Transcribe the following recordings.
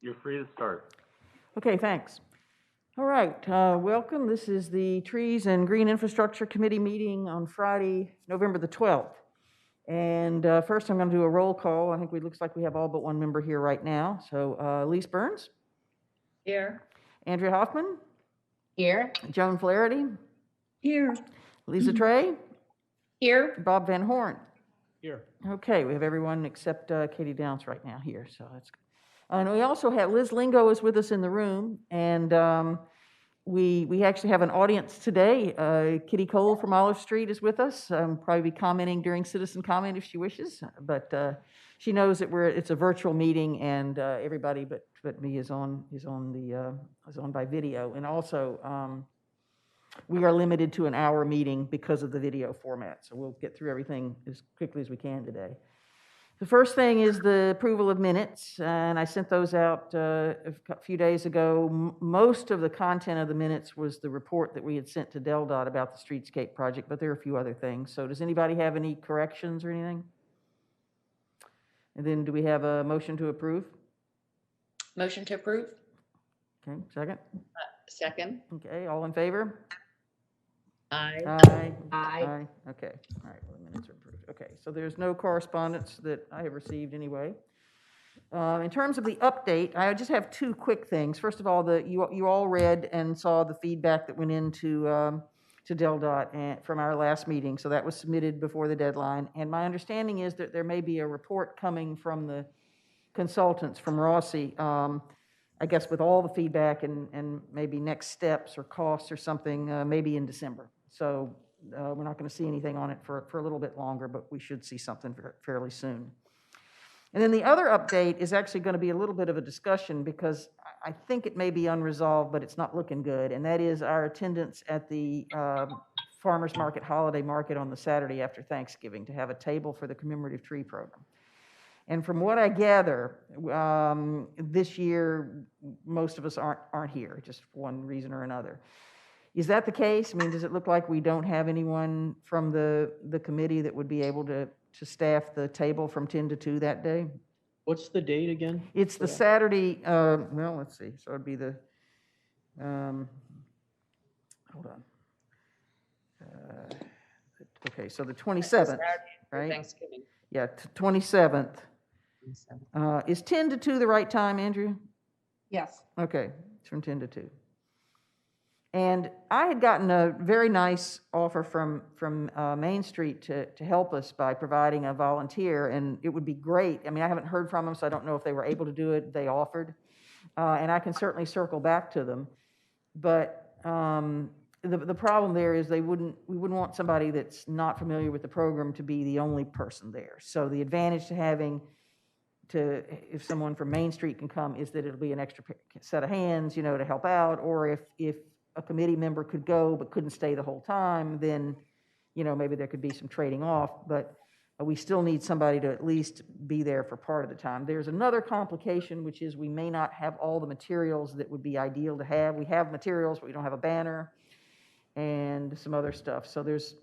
You're free to start. Okay, thanks. All right, welcome. This is the Trees and Green Infrastructure Committee meeting on Friday, November the 12th. And first I'm going to do a roll call. I think it looks like we have all but one member here right now. So Elise Burns. Here. Andrea Hoffman. Here. Joan Flaherty. Here. Lisa Trey. Here. Bob Van Horn. Here. Okay, we have everyone except Katie Downs right now here, so that's good. And we also have Liz Lingo is with us in the room, and we actually have an audience today. Kitty Cole from Olive Street is with us. Probably be commenting during citizen comment if she wishes, but she knows that it's a virtual meeting, and everybody but me is on by video, and also we are limited to an hour meeting because of the video format, so we'll get through everything as quickly as we can today. The first thing is the approval of minutes, and I sent those out a few days ago. Most of the content of the minutes was the report that we had sent to DelDOT about the streetscape project, but there are a few other things. So does anybody have any corrections or anything? And then do we have a motion to approve? Motion to approve. Okay, second? Second. Okay, all in favor? Aye. Aye. Aye. Aye. Okay, all right, well, the minutes are approved. Okay, so there's no correspondence that I have received anyway. In terms of the update, I just have two quick things. First of all, you all read and saw the feedback that went into to DelDOT and from our last meeting, so that was submitted before the deadline. And my understanding is that there may be a report coming from the consultants from Rossi, I guess with all the feedback and maybe next steps or costs or something, maybe in December. So we're not going to see anything on it for a little bit longer, but we should see something fairly soon. And then the other update is actually going to be a little bit of a discussion because I think it may be unresolved, but it's not looking good, and that is our attendance at the Farmers Market Holiday Market on the Saturday after Thanksgiving to have a table for the Commemorative Tree program. And from what I gather, this year, most of us aren't here, just for one reason or another. Is that the case? I mean, does it look like we don't have anyone from the committee that would be able to staff the table from 10 to 2 that day? What's the date again? It's the Saturday, well, let's see. So it'd be the, hold on. Okay, so the 27th, right? Thanksgiving. Yeah, 27th. Is 10 to 2 the right time, Andrew? Yes. Okay, it's from 10 to 2. And I had gotten a very nice offer from Main Street to help us by providing a volunteer, and it would be great. I mean, I haven't heard from them, so I don't know if they were able to do it. They offered, and I can certainly circle back to them. But the problem there is we wouldn't want somebody that's not familiar with the program to be the only person there. So the advantage to having if someone from Main Street can come is that it'll be an extra set of hands, to help out, or if a committee member could go but couldn't stay the whole time, then, maybe there could be some trading off, but we still need somebody to at least be there for part of the time. There's another complication, which is we may not have all the materials that would be ideal to have. We have materials, but we don't have a banner and some other stuff. So there's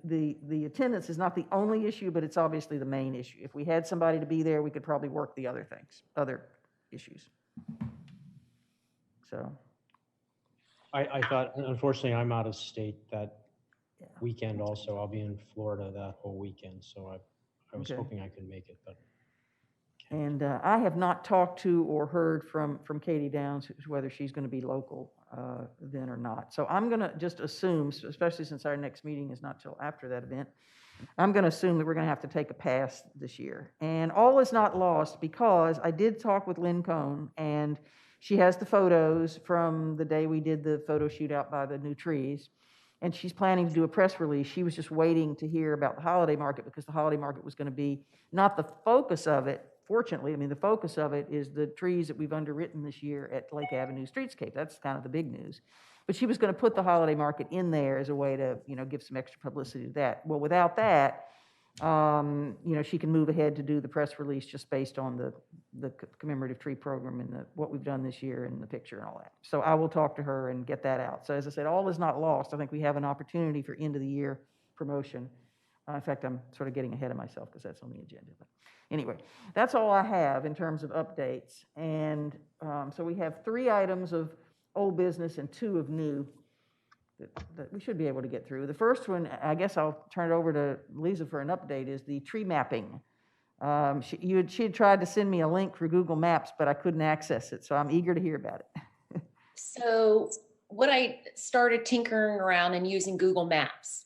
the attendance is not the only issue, but it's obviously the main issue. If we had somebody to be there, we could probably work the other issues. So. I thought, unfortunately, I'm out of state that weekend also. I'll be in Florida that whole weekend, so I was hoping I could make it, but. And I have not talked to or heard from Katie Downs whether she's going to be local then or not. So I'm going to just assume, especially since our next meeting is not till after that event, I'm going to assume that we're going to have to take a pass this year. And all is not lost because I did talk with Lynn Cohn, and she has the photos from the day we did the photo shoot out by the new trees, and she's planning to do a press release. She was just waiting to hear about the holiday market because the holiday market was going to be not the focus of it. Fortunately, I mean, the focus of it is the trees that we've underwritten this year at Lake Avenue Streetscape. That's kind of the big news. But she was going to put the holiday market in there as a way to, give some extra publicity to that. Well, without that, she can move ahead to do the press release just based on the Commemorative Tree program and what we've done this year and the picture and all that. So I will talk to her and get that out. So as I said, all is not lost. I think we have an opportunity for end of the year promotion. In fact, I'm sort of getting ahead of myself because that's on the agenda. But anyway, that's all I have in terms of updates. And so we have 3 items of old business and 2 of new that we should be able to get through. The first one, I guess I'll turn it over to Lisa for an update, is the tree mapping. She had tried to send me a link for Google Maps, but I couldn't access it, so I'm eager to hear about it. So what I started tinkering around and using Google Maps.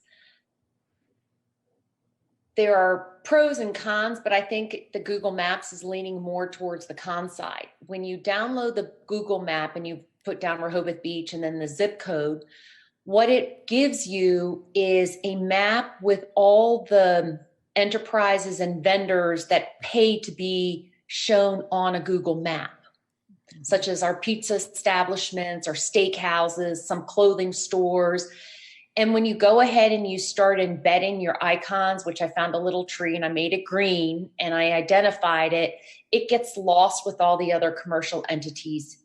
There are pros and cons, but I think the Google Maps is leaning more towards the con side. When you download the Google map and you put down Rehoboth Beach and then the zip code, what it gives you is a map with all the enterprises and vendors that pay to be shown on a Google map, such as our pizza establishments, our steakhouses, some clothing stores. And when you go ahead and you start embedding your icons, which I found a little tree and I made it green and I identified it, it gets lost with all the other commercial entities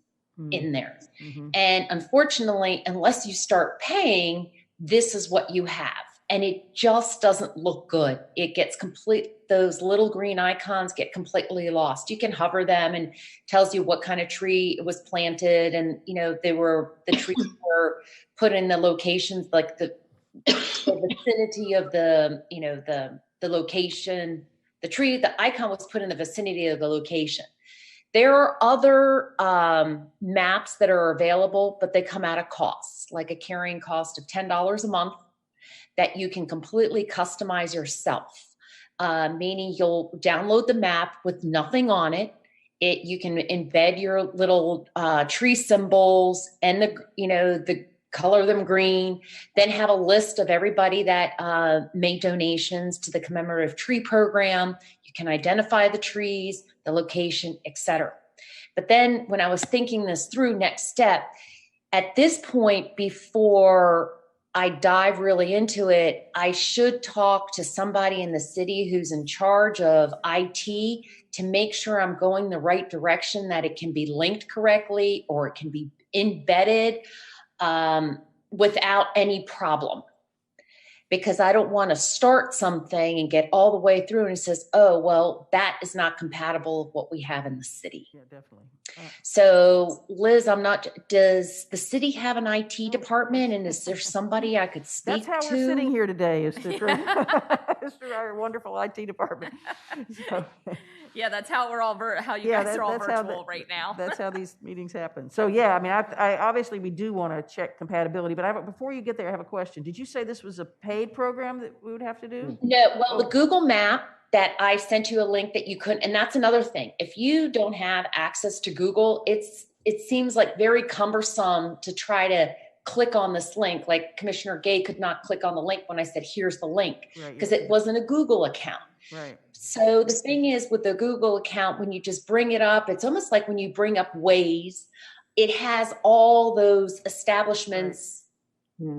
in there. Mm-hmm. And unfortunately, unless you start paying, this is what you have. And it just doesn't look good. It gets those little green icons get completely lost. You can hover them and tells you what kind of tree it was planted. And, the trees were put in the locations, like the vicinity of the location, the icon was put in the vicinity of the location. There are other maps that are available, but they come at a cost, like a carrying cost of $10 a month that you can completely customize yourself, meaning you'll download the map with nothing on it. You can embed your little tree symbols and the color them green, then have a list of everybody that made donations to the Commemorative Tree program. You can identify the trees, the location, etc. But then when I was thinking this through, next step, at this point, before I dive really into it, I should talk to somebody in the city who's in charge of IT to make sure I'm going the right direction, that it can be linked correctly or it can be embedded without any problem. Because I don't want to start something and get all the way through and it says, oh, well, that is not compatible with what we have in the city. Yeah, definitely. So Liz, does the city have an IT department, and is there somebody I could speak That's to? how we're sitting here today, is through our wonderful IT department. So, Yeah, that's how we're all how you guys are all virtual right now. That's how these meetings happen. So yeah, I mean, I obviously we do want to check compatibility, but before you get there, I have a question. Did you say this was a paid program that we would have to do? No, well, the Google map that I sent you a link that you couldn't, and that's another thing. If you don't have access to Google, it seems like very cumbersome to try to click on this link. Like Commissioner Gay could not click on the link when I said, here's the link, because it wasn't a Google account. Right. So the thing is with the Google account, when you just bring it up, it's almost like when you bring up Waze, it has all those establishments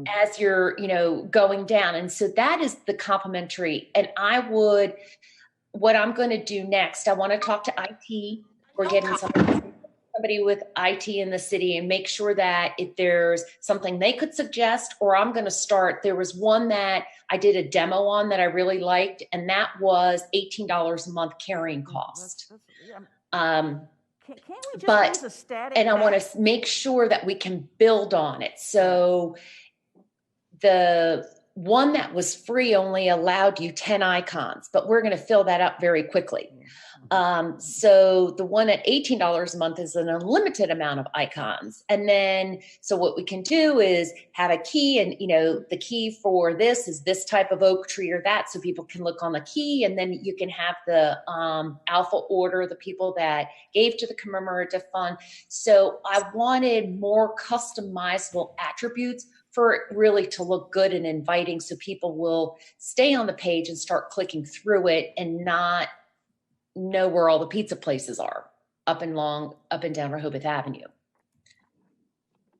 as you're, going down. And so that is the complimentary. And what I'm going to do next, I want to talk to IT. We're getting somebody with IT in the city and make sure that if there's something they could suggest, or I'm going to start. There was one that I did a demo on that I really liked, and that was $18 a month carrying cost. Can't we just use a static and I map? want to make sure that we can build on it. So the one that was free only allowed you 10 icons, but we're going to fill that up very quickly. So the one at $18 a month is an unlimited amount of icons. And then, so what we can do is have a key, and, the key for this is this type of oak tree or that, so people can look on the key, and then you can have the alpha order, the people that gave to the commemorative fund. So I wanted more customizable attributes for it really to look good and inviting, so people will stay on the page and start clicking through it and not know where all the pizza places are up and down Rehoboth Avenue.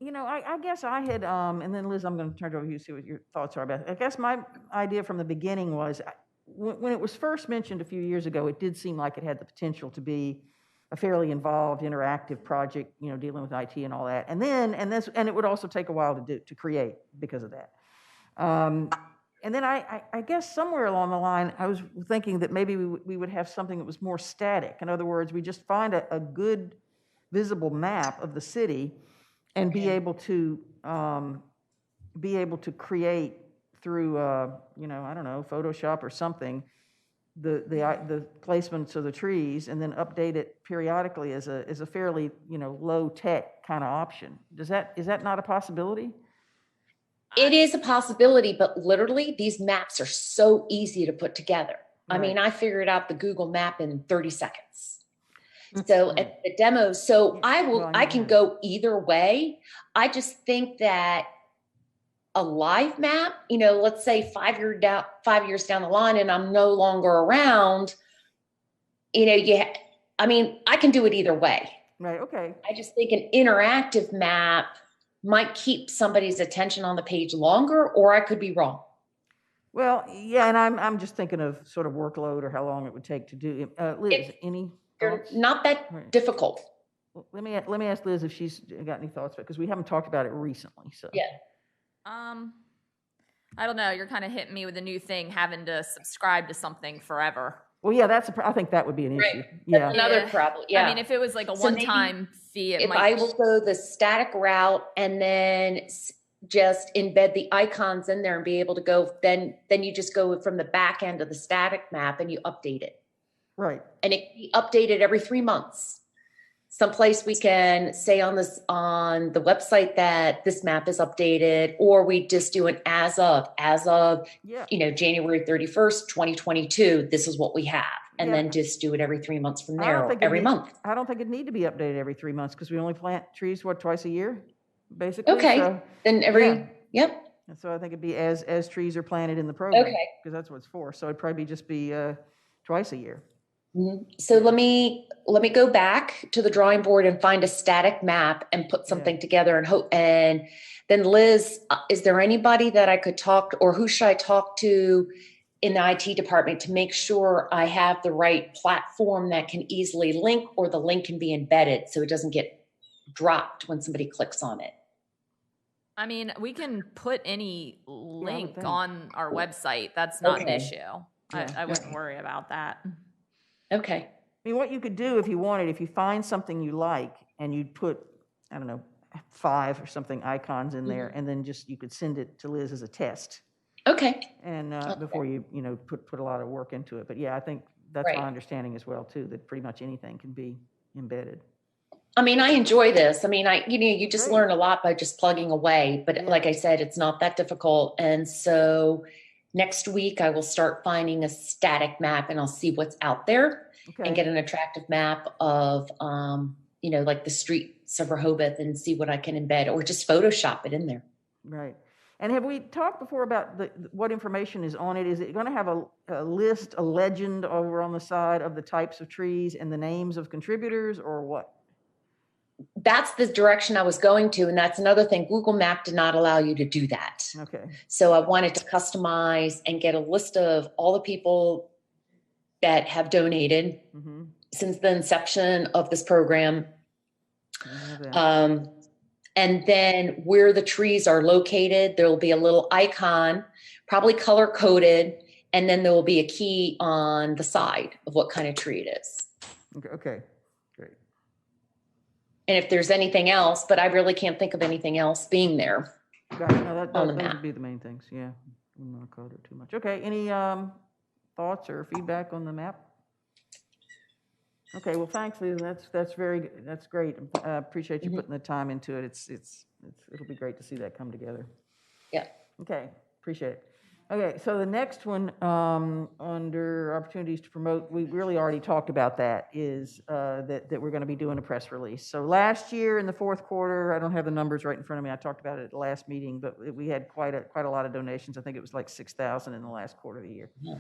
I guess I had, and then Liz, I'm going to turn it over to you to see what your thoughts are about it. I guess my idea from the beginning was, when it was first mentioned a few years ago, it did seem like it had the potential to be a fairly involved, interactive project, dealing with IT and all that. And it would also take a while to create because of that. And then I guess somewhere along the line, I was thinking that maybe we would have something that was more static. In other words, we just find a good visible map of the city and be able to create through, I don't know, Photoshop or something, the placements of the trees, and then update it periodically as a fairly, low tech kind of option. Is that not a possibility? It is a possibility, but literally these maps are so easy to put together. Right. I mean, I figured out the Google map in 30 seconds. So at the demo, I can go either way. I just think that a live map, let's say 5 years down the line and I'm no longer around, I can do it either way. Right. Okay. I just think an interactive map might keep somebody's attention on the page longer, or I could be wrong. Well, yeah, and I'm just thinking of sort of workload or how long it would take to do. Liz, any thoughts? Not that difficult. Well, let me ask Liz if she's got any thoughts, because we haven't talked about it recently. So yeah. I don't know. You're kind of hitting me with a new thing, having to subscribe to something forever. Well, yeah, I think that would be an issue. Right. Yeah. That's another problem. Yeah. I mean, if it was like a one-time fee, if I will go the static route and then just embed the icons in there and be able to go, then you just go from the back end of the static map and you update it. Right. And it can be updated every 3 months. Someplace we can say on the website that this map is updated, or we just do an as of January 31st, 2022, this is what we have. And then just do it every 3 months from there, every month. I don't think it need to be updated every 3 months, because we only plant trees, twice a year, basically. Okay. So, then yep. And so I think it'd be as trees are planted in the program. Okay. Because that's what it's for. So it'd probably just be twice a year. Mm-hmm. So let me go back to the drawing board and find a static map and put something together and hope. And then Liz, is there anybody that I could talk to, or who should I talk to in the IT department to make sure I have the right platform that can easily link, or the link can be embedded so it doesn't get dropped when somebody clicks on it? I mean, we can put any link on our website. That's not an issue. I wouldn't worry about that. Okay. I mean, what you could do if you wanted, if you find something you like and you'd put, 5 or something icons in there, and then you could send it to Liz as a test. Okay. And before you put a lot of work into it. But yeah, I think that's my understanding as well too, that pretty much anything can be embedded. I mean, I enjoy this. I mean, you just learn a lot by just plugging away. But like I said, it's not that difficult. And so next week, I will start finding a static map, and I'll see what's out there and get an attractive map of, like the streets of Rehoboth, and see what I can embed, or just Photoshop it in there. Right. And have we talked before about what information is on it? Is it going to have a list, a legend over on the side of the types of trees and the names of contributors, or what? That's the direction I was going to. And that's another thing. Google Map did not allow you to do that. Okay. So I wanted to customize and get a list of all the people that have donated since the inception of this program. And then where the trees are located, there will be a little icon, probably color coded. And then there will be a key on the side of what kind of tree it is. Okay. And if there's anything else, but I really can't think of anything else being there. Got it. No, those would be the main things. Yeah, I'm not code it too much. Okay. Any thoughts or feedback on the map? Okay. Well, thanks, Liz. That's very good. That's great. I appreciate you putting the time into it. It'll be great to see that come together. Yeah. Okay. Appreciate it. Okay, so the next one under opportunities to promote, we really already talked about that, is that we're going to be doing a press release. So last year in the fourth quarter, I don't have the numbers right in front of me. I talked about it at the last meeting, but we had quite a lot of donations. I think it was like 6,000 in the last quarter of the year. Yeah.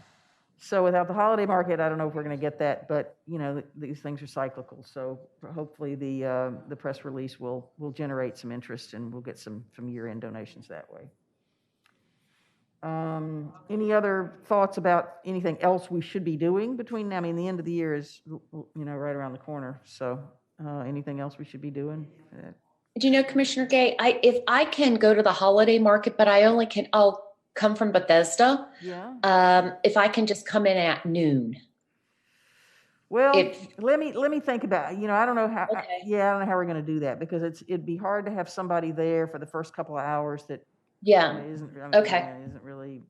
So without the holiday market, I don't know if we're going to get that, but these things are cyclical. So hopefully the press release will generate some interest, and we'll get some year-end donations that way. Any other thoughts about anything else we should be doing between now? I mean, the end of the year is, right around the corner. So anything else we should be doing? Do you know, Commissioner Gay, if I can go to the holiday market, but I'll come from Bethesda. Yeah. If I can just come in at noon. Well, If- let me think about it. I don't know how. Okay. I don't know how we're going to do that because it'd be hard to have somebody there for the first couple of hours that Yeah. isn't Okay. isn't really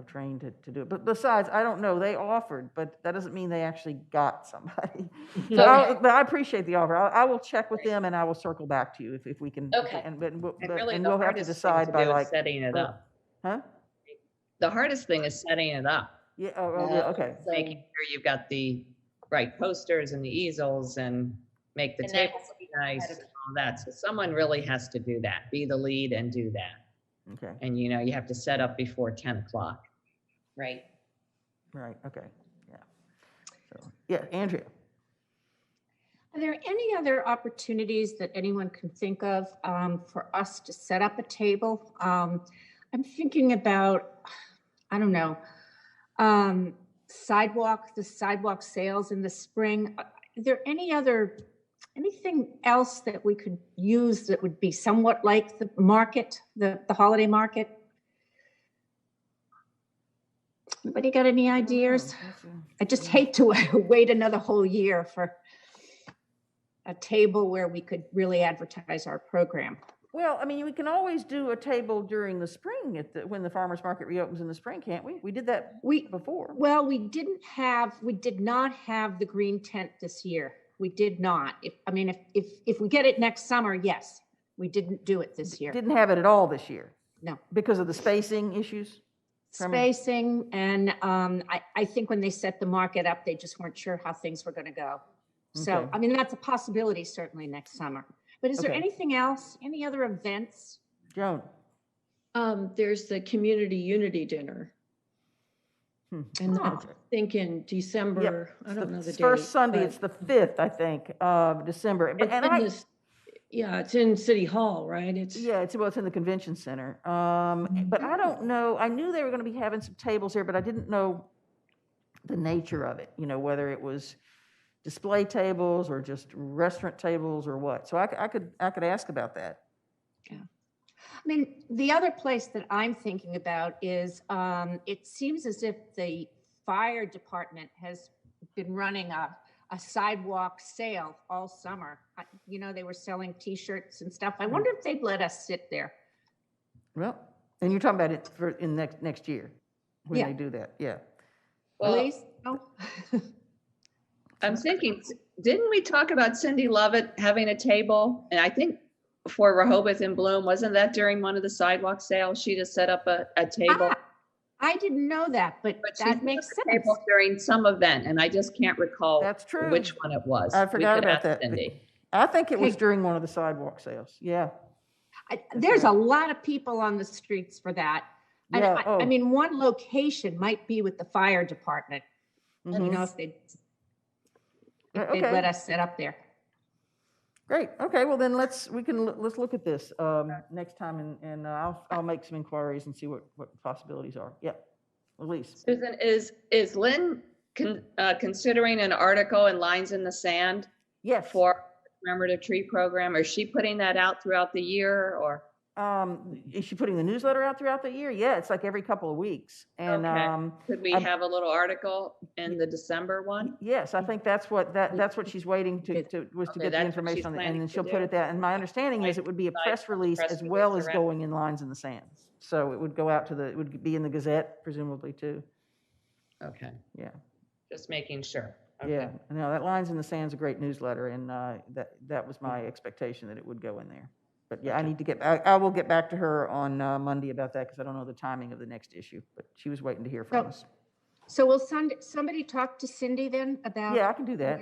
trained to do it. But besides, I don't know. They offered, but that doesn't mean they actually got somebody. So, Okay. but I appreciate the offer. I will check with them and I will circle back to you if we can. Okay. And Really, and the we'll have to hardest decide thing to by do like is setting it up. Huh? The hardest thing is setting it up, Yeah. Yeah, okay. So- making sure you've got the right posters and the easels and make the And that table has to be nice ahead of and all that. So someone really has to do that, be the lead and do that. Okay. And you have to set up before 10 o'clock. Right. Right. Okay. Yeah. So yeah, Andrea. Are there any other opportunities that anyone can think of for us to set up a table? I'm thinking about, I don't know, the sidewalk sales in the spring. Are there anything else that we could use that would be somewhat like the market, the holiday market? Anybody got any ideas? I just hate to wait another whole year for a table where we could really advertise our program. Well, I mean, we can always do a table during the spring when the farmers market reopens in the spring, can't we? We did that before. Well, we did not have the green tent this year. We did not. If we get it next summer, yes. We didn't do it this year. Didn't have it at all this year. No. Because of the spacing issues? Spacing, and I think when they set the market up, they just weren't sure how things were going to go. So, Okay. that's a possibility certainly next summer. But is there Okay. anything else? Any other events? Joan? There's the community unity dinner. And I think in December, I don't know the date. First Sunday, but it's the 5th, I think, of December. it's in City Hall, right? It's in the convention center. But I don't know, I knew they were going to be having some tables here, but I didn't know the nature of it, whether it was display tables or just restaurant tables or what. So I could ask about that. Yeah. The other place that I'm thinking about is, it seems as if the fire department has been running a sidewalk sale all summer. They were selling T-shirts and stuff. I wonder if they'd let us sit there. Well, and you're talking about it in next year when Yeah. they do that. Yeah. Well, Please? No? I'm thinking, didn't we talk about Cindy Lovett having a table? And I think for Rehoboth in Bloom, wasn't that during one of the sidewalk sales? She just set up a table. I didn't know that, but But she that set makes up a sense. table during some event, and I just can't recall That's true. which one it was. I We forgot could about ask that. Cindy. I think it was Okay. during one of the sidewalk sales. Yeah. There's a lot of people on the streets for that. And Yeah, one location might be with the fire department. Mhm. If they'd Okay. let us sit up there. Great. Okay. Well, then let's look at this next time, and I'll make some inquiries and see what possibilities are. Yeah. Elise. Susan, is Lynn considering an article in Lines in the Sand Yes. for the Commemorative Tree program? Or is she putting that out throughout the year, or? Is she putting the newsletter out throughout the year? Yeah, it's like every couple of weeks. And Okay. Could we I- have a little article in the December one? yes, I think that's what she's waiting to Okay, get the that's what information she's on, planning and then to she'll do. put it out. And my understanding is it would be a press release press as well release as around. going in Lines in the Sand. So it would go out it would be in the Gazette presumably too. Okay, Yeah. just making sure. Okay. Yeah, no, that Lines in the Sand's a great newsletter, and that was my expectation that it would go in there. But yeah, I will get back to her on Monday about that, because I don't know the timing of the next issue, but she was waiting to hear from us. So will somebody talk to Cindy then about? Yeah, I can do that.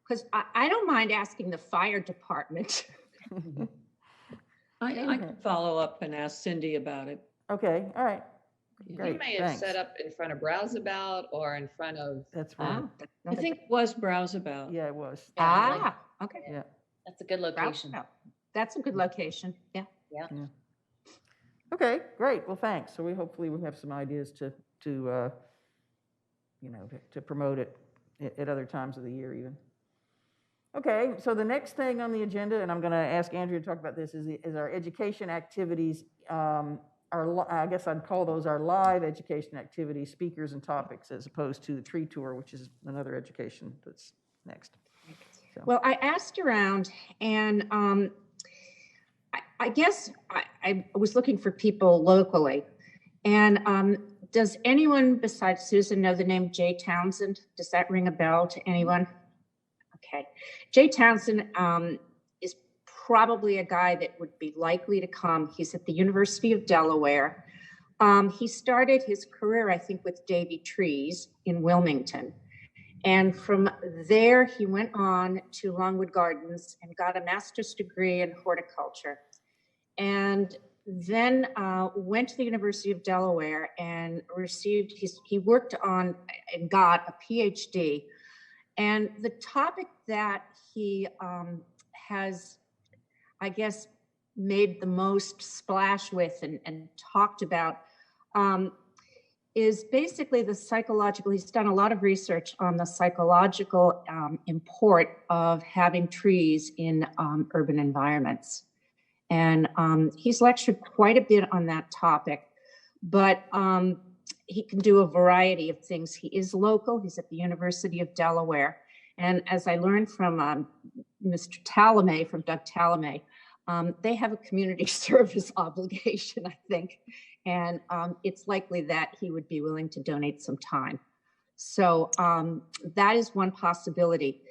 Because I don't mind asking the fire department. I can follow up and ask Cindy about it. Okay, all right. You Great, may have thanks. set up in front of Browseabout or in front of, That's right. I think it was Browseabout. Yeah, it was. Okay. Yeah. That's a good location. That's a good location, yeah. Okay, great. Well, thanks. So hopefully we have some ideas to promote it at other times of the year even. Okay, so the next thing on the agenda, and I'm going to ask Andrea to talk about this, is our education activities I guess I'd call those our live education activities, speakers and topics, as opposed to the tree tour, which is another education that's next. So. Well, I asked around, and I guess I was looking for people locally. And does anyone besides Susan know the name Jay Townsend? Does that ring a bell to anyone? Okay. Jay Townsend is probably a guy that would be likely to come. He's at the University of Delaware. He started his career, I think, with Davy Trees in Wilmington. And from there, he went on to Longwood Gardens and got a master's degree in horticulture. And then went to the University of Delaware and received, he worked on and got a PhD. And the topic that he has, I guess, made the most splash with and talked about is basically the psychological, he's done a lot of research on the psychological import of having trees in urban environments. And he's lectured quite a bit on that topic, but he can do a variety of things. He is local, he's at the University of Delaware. And as I learned from Mr. Talamay, from Doug Talamay, they have a community service obligation, I think. And it's likely that he would be willing to donate some time. So that is one possibility.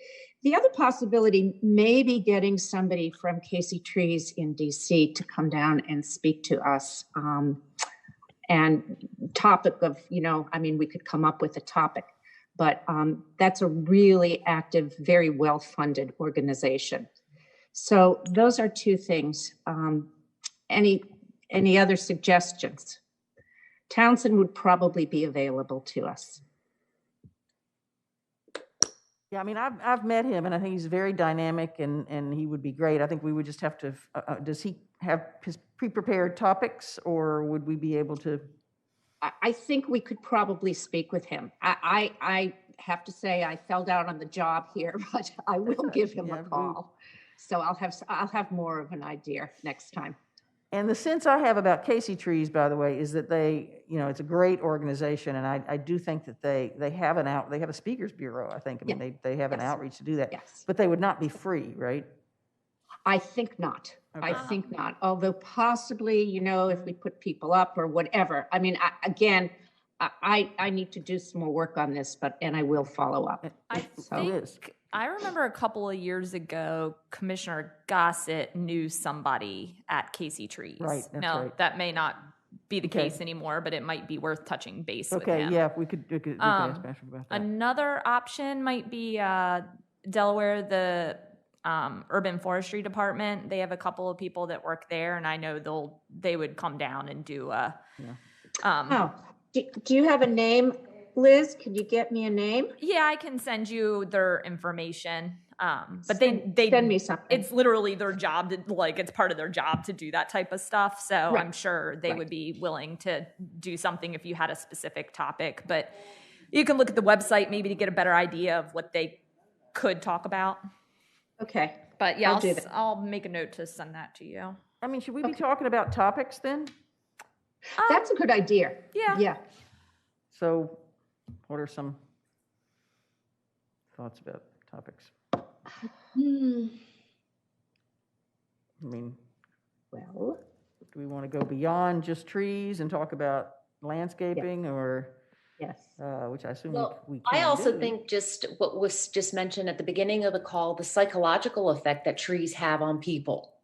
The other possibility may be getting somebody from Casey Trees in DC to come down and speak to us. And topic of, I mean, we could come up with a topic, but that's a really active, very well-funded organization. So those are two things. Any other suggestions? Townsend would probably be available to us. Yeah, I mean, I've met him, and I think he's very dynamic, and he would be great. I think we would just have to, does he have his pre-prepared topics, or would we be able to? I think we could probably speak with him. I have to say I fell down on the job here, but I will give him a call. So I'll have more of an idea next time. And the sense I have about Casey Trees, by the way, is that they, it's a great organization, and I do think that they have they have a speakers bureau, I think. I mean, they have an outreach to do that. Yes. But they would not be free, right? I think not. Okay. I think not. Although possibly, if we put people up or whatever. I mean, I need to do some more work on this, and I will follow up. I remember a couple of years ago, Commissioner Gossett knew somebody at Casey Trees. Right. Right. That may not be the case anymore, but it might be worth touching base with him. Okay, yeah, we could ask about that. Another option might be Delaware, the Urban Forestry Department. They have a couple of people that work there, and I know they would come down and do do you have a name, Liz? Could you get me a name? Yeah, I can send you their information. But they send me something. It's literally their job it's part of their job to do that type of stuff. So I'm sure they would be willing to do something if you had a specific topic. But you can look at the website maybe to get a better idea of what they could talk about. Okay. But yeah, I'll make a note to send that to you. I mean, should we be talking about topics then? That's a good idea. Yeah. Yeah. So what are some thoughts about topics? I mean, well, do we want to go beyond just trees and talk about landscaping or? Yes. Which I assume we can I also do. think just what was just mentioned at the beginning of the call, the psychological effect that trees have on people.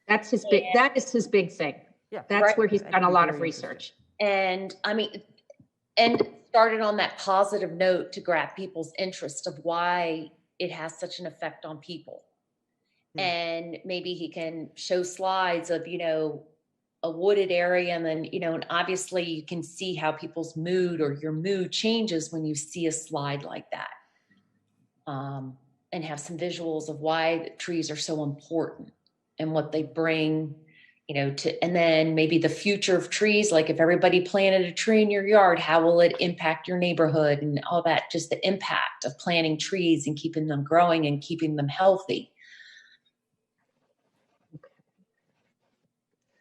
That is his big thing. Yeah. That's where he's done a lot of research. And I mean, and started on that positive note to grab people's interest of why it has such an effect on people. And maybe he can show slides of, a wooded area, and then, and obviously you can see how people's mood or your mood changes when you see a slide like that. And have some visuals of why the trees are so important and what they bring, and then maybe the future of trees, like if everybody planted a tree in your yard, how will it impact your neighborhood and all that, just the impact of planting trees and keeping them growing and keeping them healthy.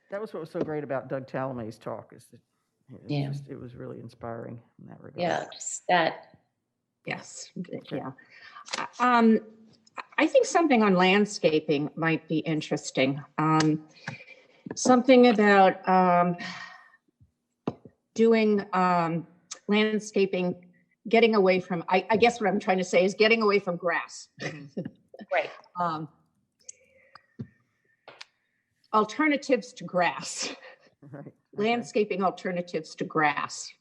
That was what was so great about Doug Talamay's talk, is that Yeah. it was really inspiring in that regard. Yeah, just that. Yes, yeah. I think something on landscaping might be interesting. Something about doing landscaping, getting away from, I guess what I'm trying to say is getting away from grass. Right. Alternatives to grass. Right. Okay. Landscaping alternatives to grass.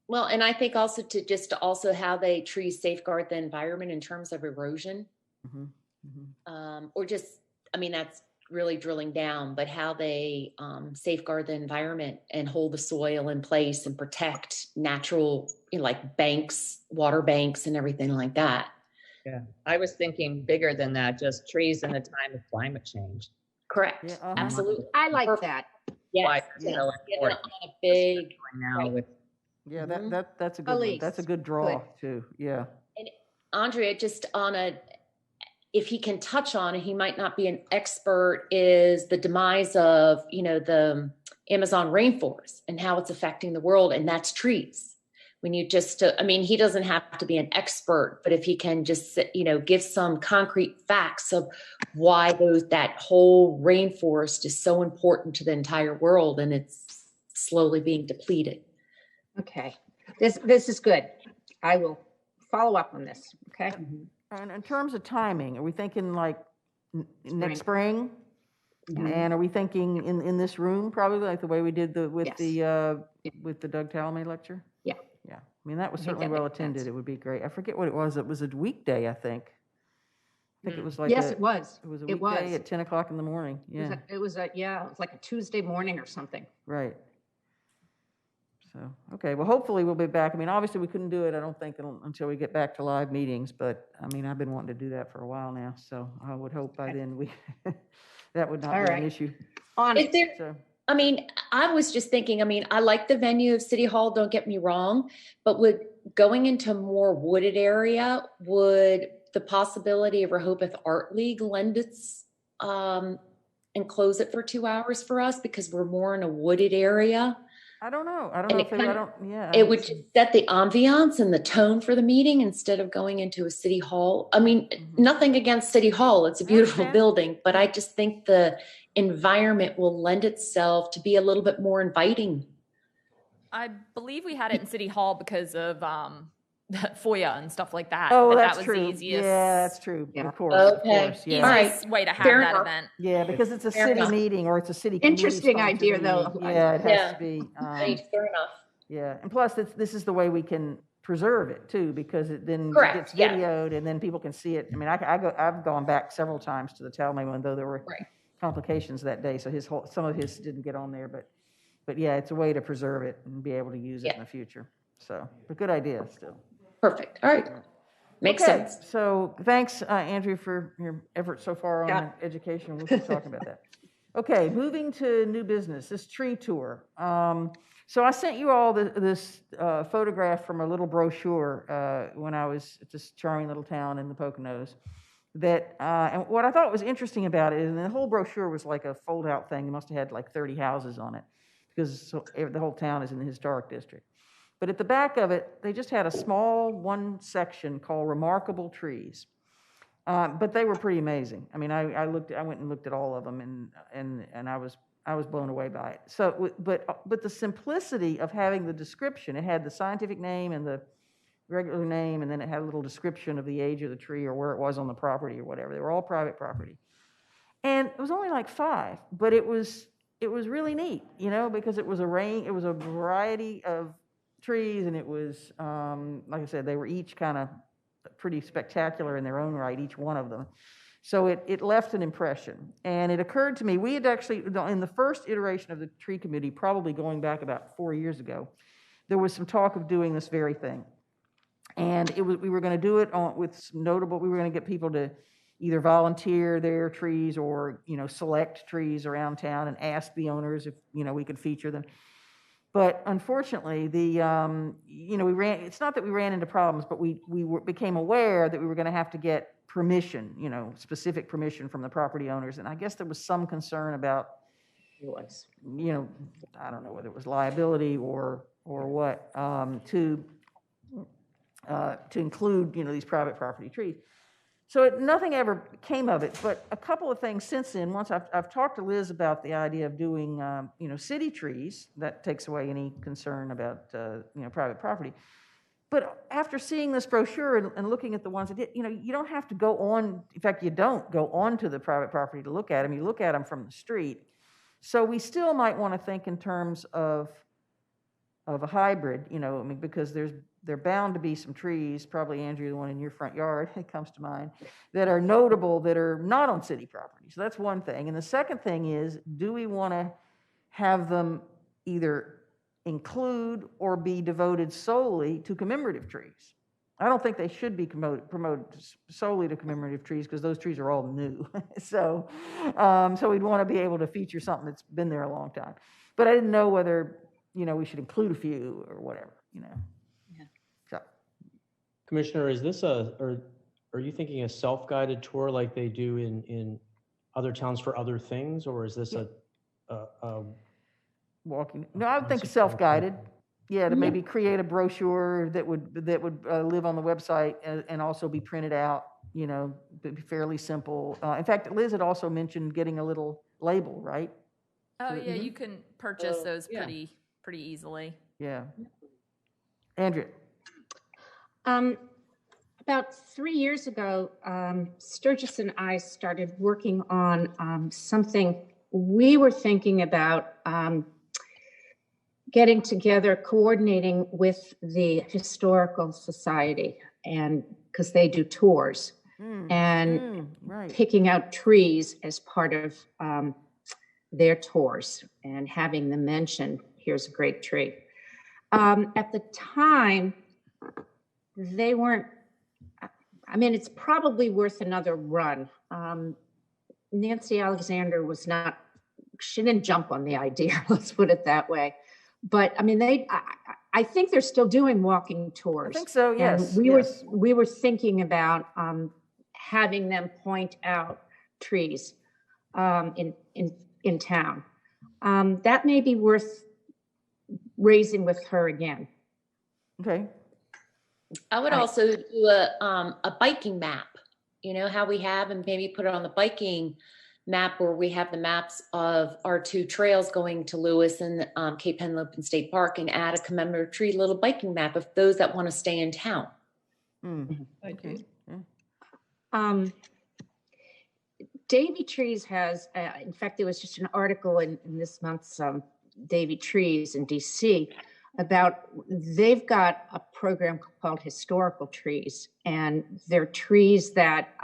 Well, and I think also also how they trees safeguard the environment in terms of erosion. Or just, I mean, that's really drilling down, but how they safeguard the environment and hold the soil in place and protect natural, like banks, water banks and everything like that. Yeah, I was thinking bigger than that, just trees in a time of climate change. Correct. Yeah, Absolutely. I like that. Yes. Why, Yeah. so Get it important on a big, now right. with Yeah, Mhm. that's a good one. Elise, That's a good draw too. Yeah. And Andrea, just if he can touch on it, he might not be an expert, is the demise of, the Amazon rainforest and how it's affecting the world. And that's trees. When you just, he doesn't have to be an expert, but if he can just, give some concrete facts of why that whole rainforest is so important to the entire world and it's slowly being depleted. Okay, this is good. I will follow up on this, okay? And in terms of timing, are we thinking like next spring? Mhm. And are we thinking in this room, probably like the way we did with Yes. the Doug Talamay lecture? Yeah. Yeah. I mean, that was I think certainly that well makes sense. attended. It would be great. I forget what it was. It was a weekday, I think. I think it was like Yes, it was. It was a It weekday was. at 10 o'clock in the morning. Yeah. It was like a Tuesday morning or something. Right. So, okay, well, hopefully we'll be back. I mean, obviously we couldn't do it, I don't think, until we get back to live meetings, but I mean, I've been wanting to do that for a while now, so I would hope by then that would not All be right. an issue. On Is it. there, So, I was just thinking, I like the venue of City Hall, don't get me wrong, but going into a more wooded area, would the possibility of Rehoboth Art League lend its, and close it for 2 hours for us because we're more in a wooded area? I don't know. I don't And know it if they, kind I of- don't, yeah. It would just set the ambiance and the tone for the meeting instead of going into a City Hall. Nothing against City Hall. It's a beautiful understand. building, but I just think the environment will lend itself to be a little bit more inviting. I believe we had it in City Hall because of FOIA and stuff like that. Oh, that that's was true. the easiest. Yeah, that's true. Yeah. Of course, Okay. of course. Yeah. All right. Easiest way to have Fair that enough. event. Yeah, because it's a Fair city enough. meeting or it's a city. Interesting community-sponsored idea, though. meeting. Yeah, it has Yeah. to be. Right, fair enough. Yeah, and plus this is the way we can preserve it too, because it then Correct, gets yeah. videoed and then people can see it. I mean, I've gone back several times to the Talamay one, though there were Right. complications that day, so some of his didn't get on there, but yeah, it's a way to preserve it and be able to use it in Yeah. the future. So, but good idea still. Perfect. All right. Makes Okay, sense. so thanks, Andrew, for your effort so far on Yeah. education. We'll keep talking about that. Okay, moving to new business, this tree tour. So I sent you all this photograph from a little brochure when I was at this charming little town in the Poconos. And what I thought was interesting about it is, and the whole brochure was like a fold-out thing. It must have had like 30 houses on it because the whole town is in the historic district. But at the back of it, they just had a small one section called Remarkable Trees. But they were pretty amazing. I mean, I went and looked at all of them, and I was blown away by it. So, but the simplicity of having the description, it had the scientific name and the regular name, and then it had a little description of the age of the tree or where it was on the property or whatever. They were all private property, and it was only like 5, but it was really neat, because it was a variety of trees, and it was like I said, they were each kind of pretty spectacular in their own right, each one of them. So it left an impression. And it occurred to me, we had actually, in the first iteration of the tree committee, probably going back about 4 years ago, there was some talk of doing this very thing. And we were going to do it with some we were going to get people to either volunteer their trees or, select trees around town and ask the owners if, we could feature them. But unfortunately, it's not that we ran into problems, but we became aware that we were going to have to get permission, specific permission from the property owners. And I guess there was some concern about was. you know, I don't know whether it was liability or what, to include, these private property trees. So nothing ever came of it, but a couple of things since then. Once I've talked to Liz about the idea of doing, city trees. That takes away any concern about, private property. But after seeing this brochure and looking at the ones that did, you don't have to go on. In fact, you don't go on to the private property to look at them. You look at them from the street. So we still might want to think in terms of a hybrid, because there bound to be some trees, probably, Andrew, the one in your front yard, it comes to mind, that are notable that are not on city property. So that's one thing. And the second thing is, do we want to have them either include or be devoted solely to commemorative trees? I don't think they should be promoted solely to commemorative trees, because those trees are all new. So we'd want to be able to feature something that's been there a long time. But I didn't know whether, we should include a few or whatever, Yeah. So. Commissioner, is this or are you thinking a self-guided tour like they do in other towns for other things, or is this a walking? No, I would think self-guided. Yeah, to maybe create a brochure that would live on the website and also be printed out. Be fairly simple. In fact, Liz had also mentioned getting a little label, right? Oh yeah, you can purchase those pretty easily. Yeah. Andrea. About 3 years ago, Sturgis and I started working on something we were thinking about getting together, coordinating with the Historical Society, and because they do tours, right. Picking out trees as part of their tours and having them mention, here's a great tree. At the time, they weren't, it's probably worth another run. Nancy Alexander she didn't jump on the idea, let's put it that way. But I think they're still doing walking tours. I think so, yes. And we were thinking about having them point out trees in town. That may be worth raising with her again. Okay. I would also do a biking map, how we have, and maybe put it on the biking map where we have the maps of our 2 trails going to Lewis and Cape Henlopen State Park, and add a commemorative tree little biking map of those that want to stay in town. Okay. Davy Trees has, in fact, there was just an article in this month's Davy Trees in DC about, they've got a program called Historical Trees, and they're trees that,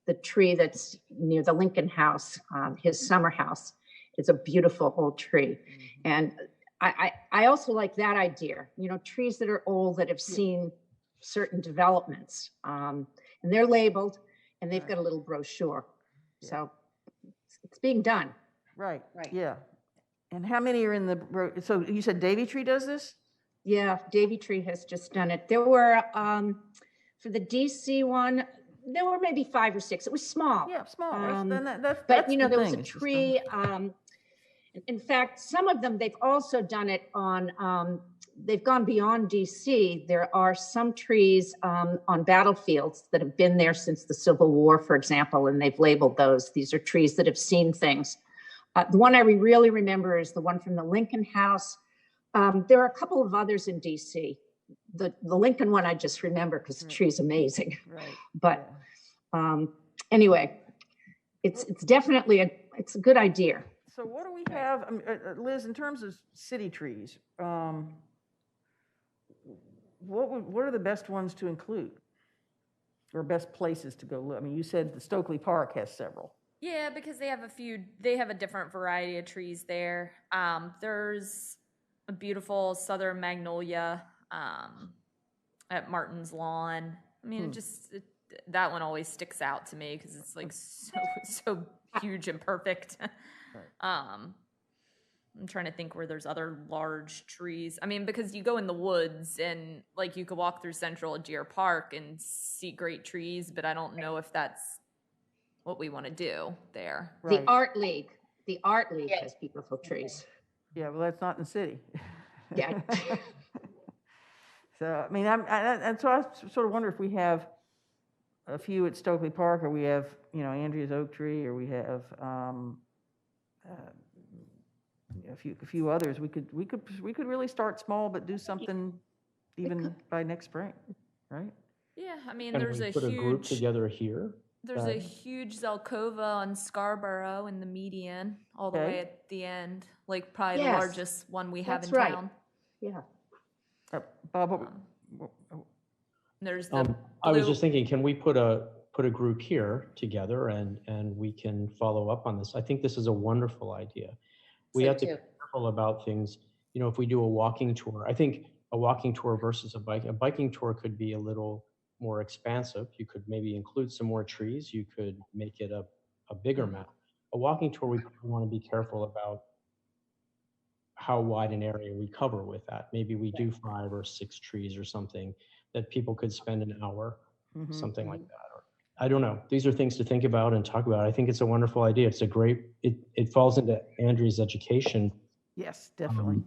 the tree that's near the Lincoln House, his summer house, is a beautiful old tree. And I also like that idea, trees that are old that have seen certain developments, and they're labeled, and they've got a little brochure. So it's being done. Right. Yeah. And how many are in so you said Davy Tree does this? Yeah, Davy Tree has just done it. There were, for the DC one, there were maybe 5 or 6. It was small. Yeah, small. But there was a tree. In fact, some of them, they've also done it on, they've gone beyond DC. There are some trees on battlefields that have been there since the Civil War, for example, and they've labeled those. These are trees that have seen things. The one I really remember is the one from the Lincoln House. There are a couple of others in DC. The Lincoln one I just remember because the tree's amazing. Right. But anyway, it's definitely it's a good idea. So what do we have, Liz, in terms of city trees? What are the best ones to include, or best places to go look? You said the Stokely Park has several. Yeah, because they have a different variety of trees there. There's a beautiful southern magnolia at Martin's Lawn. That one always sticks out to me because it's like so huge and perfect. I'm trying to think where there's other large trees. Because you go in the woods and like you could walk through Central Deer Park and see great trees, but I don't know if that's what we want to do there. The Art League. The Art League Yes. has beautiful trees. Yeah, well, that's not in the city. Yeah. So, I mean, and so I sort of wonder if we have a few at Stokely Park, or we have, Andrea's oak tree, or we have a few others. We could really start small, but do something even by next spring, right? Yeah, I mean, Can there's we a put a group huge, together here? there's a huge Zelkova on Scarborough in the median, all the Okay. way at the end, like probably the Yes, largest one we have that's in right. town. Yeah. Bob, There's the I was blue- just thinking, can we put a group here together and we can follow up on this? I think this is a wonderful idea. We So have to be too. careful about things. If we do a walking tour, I think a walking tour versus a biking tour could be a little more expansive. You could maybe include some more trees. You could make it a bigger map. A walking tour, we want to be careful about how wide an area we cover with that. Maybe we do 5 or 6 trees or something that people could spend an hour, something like that. Or, I don't know. These are things to think about and talk about. I think it's a wonderful idea. It's a great, it falls into Andrea's education yes, definitely.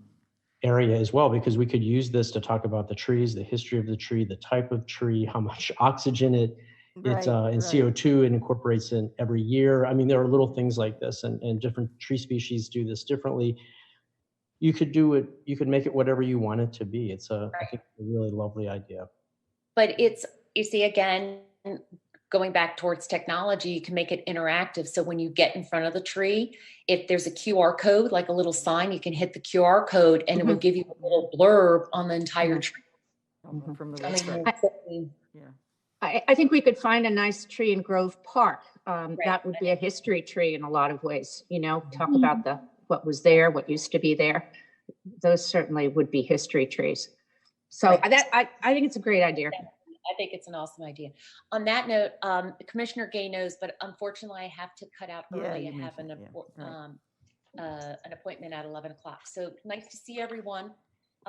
area as well, because we could use this to talk about the trees, the history of the tree, the type of tree, how much oxygen and Right. CO2 it incorporates in every year. I mean, there are little things like this, and different tree species do this differently. You could do it, you could make it whatever you want it to be. It's I think a really lovely idea. But you see, again, going back towards technology, you can make it interactive. So when you get in front of the tree, if there's a QR code, like a little sign, you can hit the QR code and it will give you a little blurb on the entire tree. From the I mean, website. Yeah. I think we could find a nice tree in Grove Park. That would be a history tree in a lot of ways, talk about what was there, what used to be there. Those certainly would be history trees. So I think it's a great idea. I think it's an awesome idea. On that note, Commissioner Gay knows, but unfortunately I have to cut out early. you I have mentioned, an appointment at 11 o'clock. So nice to see everyone.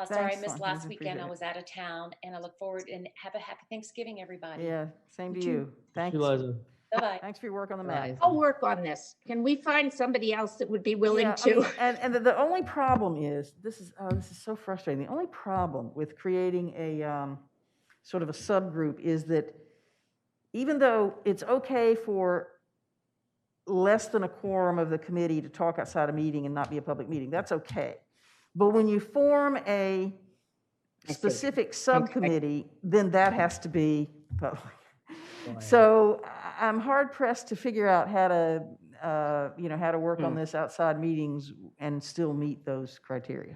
Sorry I Thanks, missed Lon. last We weekend. I appreciate was out of town, and I look forward and have a happy Thanksgiving, everybody. Yeah, same to you. Thanks. Eliza. Bye-bye. Thanks for your work on the map. I'll work on this. Can we find somebody else that would be willing Yeah, I to? mean, and the only problem is, this is so frustrating. The only problem with creating a sort of a subgroup is that even though it's okay for less than a quorum of the committee to talk outside a meeting and not be a public meeting, that's okay. But when you form a specific subcommittee, then that has to be public. So I'm hard pressed to figure out how to, how to work on this outside meetings and still meet those criteria.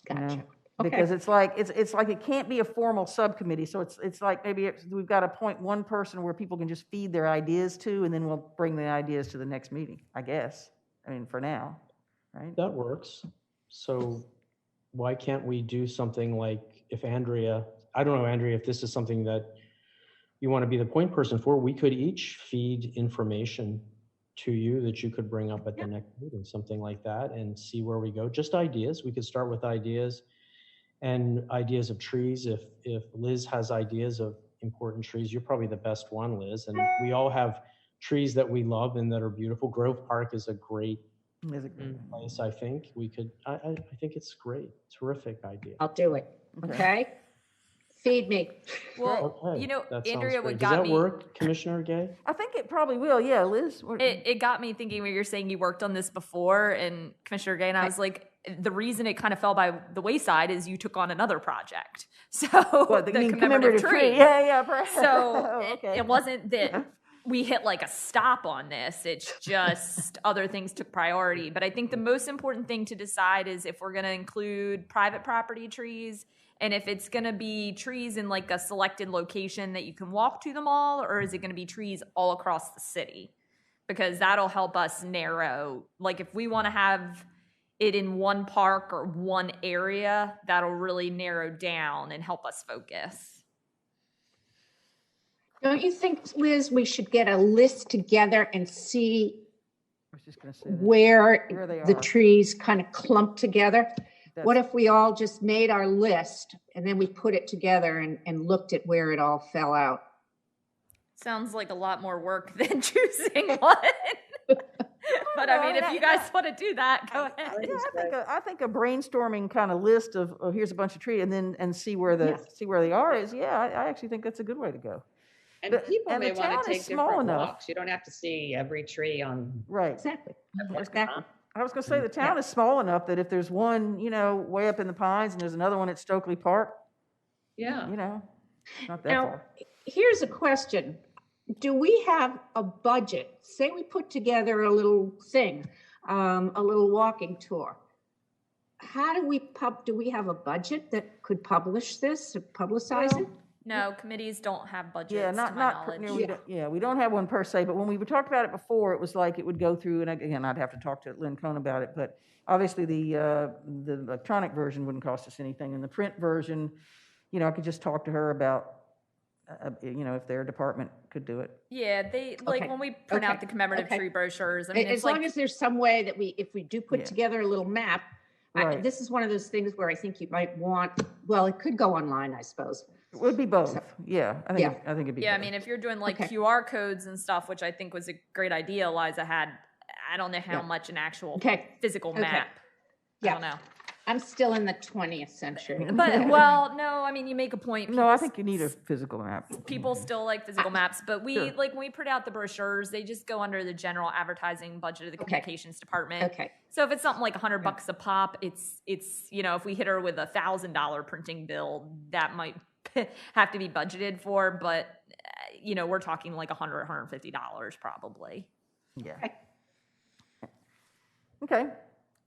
Gotcha. Because it's like it can't be a formal subcommittee. So it's like maybe we've got to appoint one person where people can just feed their ideas to, and then we'll bring the ideas to the next meeting, I guess. I mean, for now, right? That works. So why can't we do something like, if Andrea, I don't know, Andrea, if this is something that you want to be the point person for, we could each feed information to you that you could bring up at the next meeting, something like that, and see where we go. Just ideas. We could start with ideas and ideas of trees. If Liz has ideas of important trees, you're probably the best one, Liz. And we all have trees that we love and that are beautiful. Grove Park is a great place, I think. We could, I think it's great. Terrific idea. I'll do it. Okay. Feed me. Well, Okay, that sounds Andrea, great. what Does got that me, work, Commissioner Gay? I think it probably will. Yeah, Liz. it got me thinking when you're saying you worked on this before, and Commissioner Gay, and I was like, the reason it kind of fell by the wayside is you took on another project. So the commemorative tree. Yeah, perhaps. So okay. it wasn't that we hit like a stop on this. It's just other things took priority. But I think the most important thing to decide is if we're going to include private property trees, and if it's going to be trees in like a selected location that you can walk to them all, or is it going to be trees all across the city? Because that'll help us narrow, like if we want to have it in one park or one area, that'll really narrow down and help us focus. Don't you think, Liz, we should get a list together and see I was just going to say that. where they the are. trees kind of clump together? What That's- if we all just made our list and then we put it together and looked at where it all fell out? Sounds like a lot more work than choosing one. But I mean, if you guys want to do that, go Yeah, ahead. I think a brainstorming kind of list of, oh, here's a bunch of trees, and then, and see where Yes. they are is, yeah, I actually think that's a good way to go. And But- people and may the want town to is take small different enough. walks. You don't have to see every tree on. Right. Exactly. I was gonna say, the town is small enough that if there's one, way up in the pines and there's another one at Stokely Park, Yeah. it's not that Now, far. here's a question. Do we have a budget? Say we put together a little thing, a little walking tour. How do do we have a budget that could publish this, or publicize Well, it? No, committees don't have budgets, Yeah, to not, my not, knowledge. we don't have one per se, but when we talked about it before, it was like it would go through, and again, I'd have to talk to Lynn Cohn about it, but obviously the electronic version wouldn't cost us anything, and the print version, I could just talk to her about, if their department could do it. Yeah, they, like, Okay. when we print out Okay. the commemorative Okay. tree brochures, I mean, As it's long like, as there's some way that if we do put Yeah. together a little map, Right. this is one of those things where I think you might want, well, it could go online, I suppose. It would be both, yeah, I think, Yeah. I think it'd be yeah, I both. mean, if you're doing like Okay. QR codes and stuff, which I think was a great idea Eliza had, I don't know how Yeah. much an actual Okay, physical Okay. map. I Yeah. don't know. I'm still in the 20th century. But, well, no, I mean, you make a point. No, I think you need a physical map. People still like physical maps, but we, Sure. like, when we print out the brochures, they just go under the general advertising budget of the Okay. communications department. Okay, So if it's something like $100 a pop, it's, if we hit her with $1,000 printing bill, that might have to be budgeted for, but, we're talking like $150 probably. Yeah. Okay,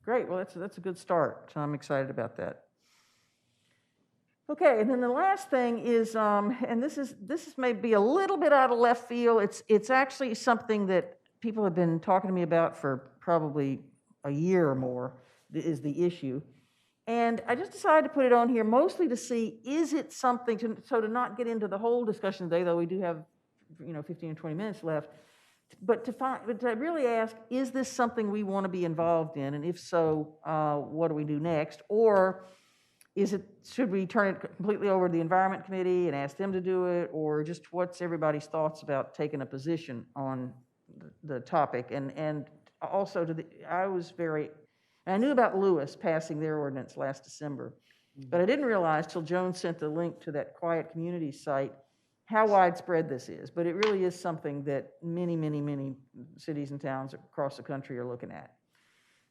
great. Well, that's a good start. So I'm excited about that. Okay, and then the last thing is, and this is maybe a little bit out of left field. It's actually something that people have been talking to me about for probably a year or more, is the issue. And I just decided to put it on here mostly to see, is it something to not get into the whole discussion today, though we do have 15 or 20 minutes left, but to really ask, is this something we want to be involved in? And if so, what do we do next? Or should we turn it completely over to the Environment Committee and ask them to do it? Or just what's everybody's thoughts about taking a position on the topic? And also I knew about Lewis passing their ordinance last December, but I didn't realize till Joan sent the link to that Quiet Community site how widespread this is. But it really is something that many, many, many cities and towns across the country are looking at.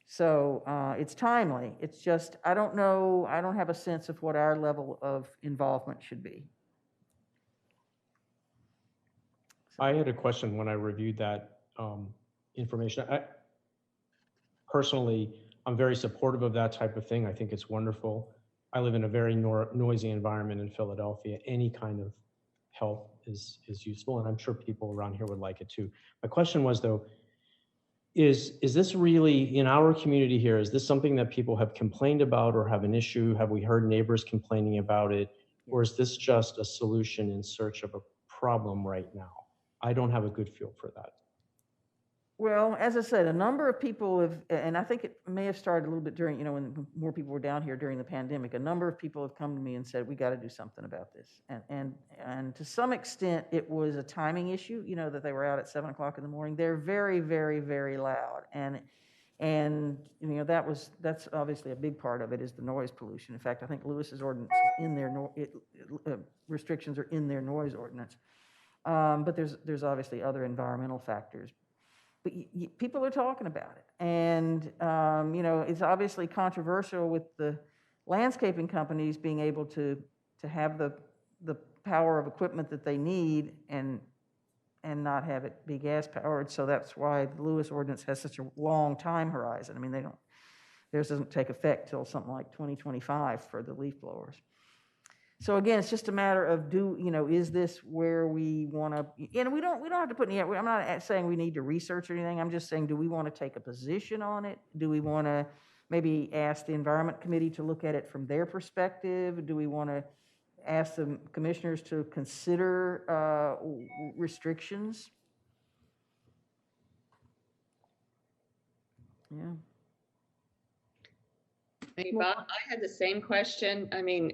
So it's timely. It's just, I don't know, I don't have a sense of what our level of involvement should be. I had a question when I reviewed that information. Personally, I'm very supportive of that type of thing. I think it's wonderful. I live in a very noisy environment in Philadelphia. Any kind of help is useful, and I'm sure people around here would like it too. My question was, though, is this really, in our community here, is this something that people have complained about or have an issue? Have we heard neighbors complaining about it? Or is this just a solution in search of a problem right now? I don't have a good feel for that. Well, as I said, a number of people have, and I think it may have started a little bit during, when more people were down here during the pandemic, a number of people have come to me and said, we got to do something about this. And to some extent, it was a timing issue, that they were out at 7 o'clock in the morning. They're very, very, very loud. And that's obviously a big part of it, is the noise pollution. In fact, I think Lewis's ordinance is in their, restrictions are in their noise ordinance. But there's obviously other environmental factors. But people are talking about it. And, it's obviously controversial with the landscaping companies being able to have the power of equipment that they need and not have it be gas powered. So that's why the Lewis ordinance has such a long time horizon. I mean, theirs doesn't take effect till something like 2025 for the leaf blowers. So again, it's just a matter of is this where we want to? We don't have to put any. I'm not saying we need to research or anything. I'm just saying, do we want to take a position on it? Do we want to maybe ask the Environment Committee to look at it from their perspective? Do we want to ask the commissioners to consider restrictions? Yeah. Hey, Bob, I had the same question. I mean,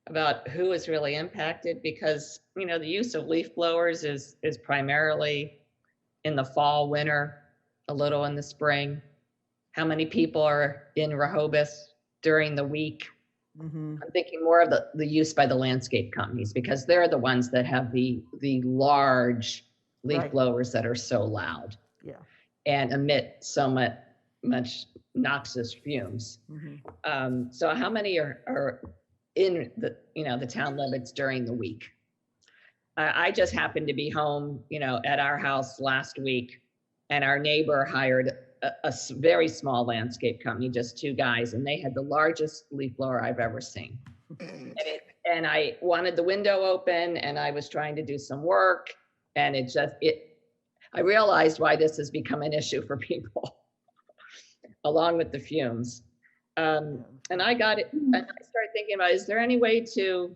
about who is really impacted, because the use of leaf blowers is primarily in the fall, winter, a little in the spring? How many people are in Rehoboth during the week? Mm-hmm. I'm thinking more of the use by the landscape companies, because they're the ones that have the large leaf Right. blowers that are so loud Yeah. and emit so much noxious fumes. Mm-hmm. So how many are in the, the town limits during the week? I just happened to be home, at our house last week, and our neighbor hired a very small landscape company, just 2 guys, and they had the largest leaf blower I've ever seen. And I wanted the window open, and I was trying to do some work, and I realized why this has become an issue for people, along with the fumes. And I got it, and I started thinking about, is there any way to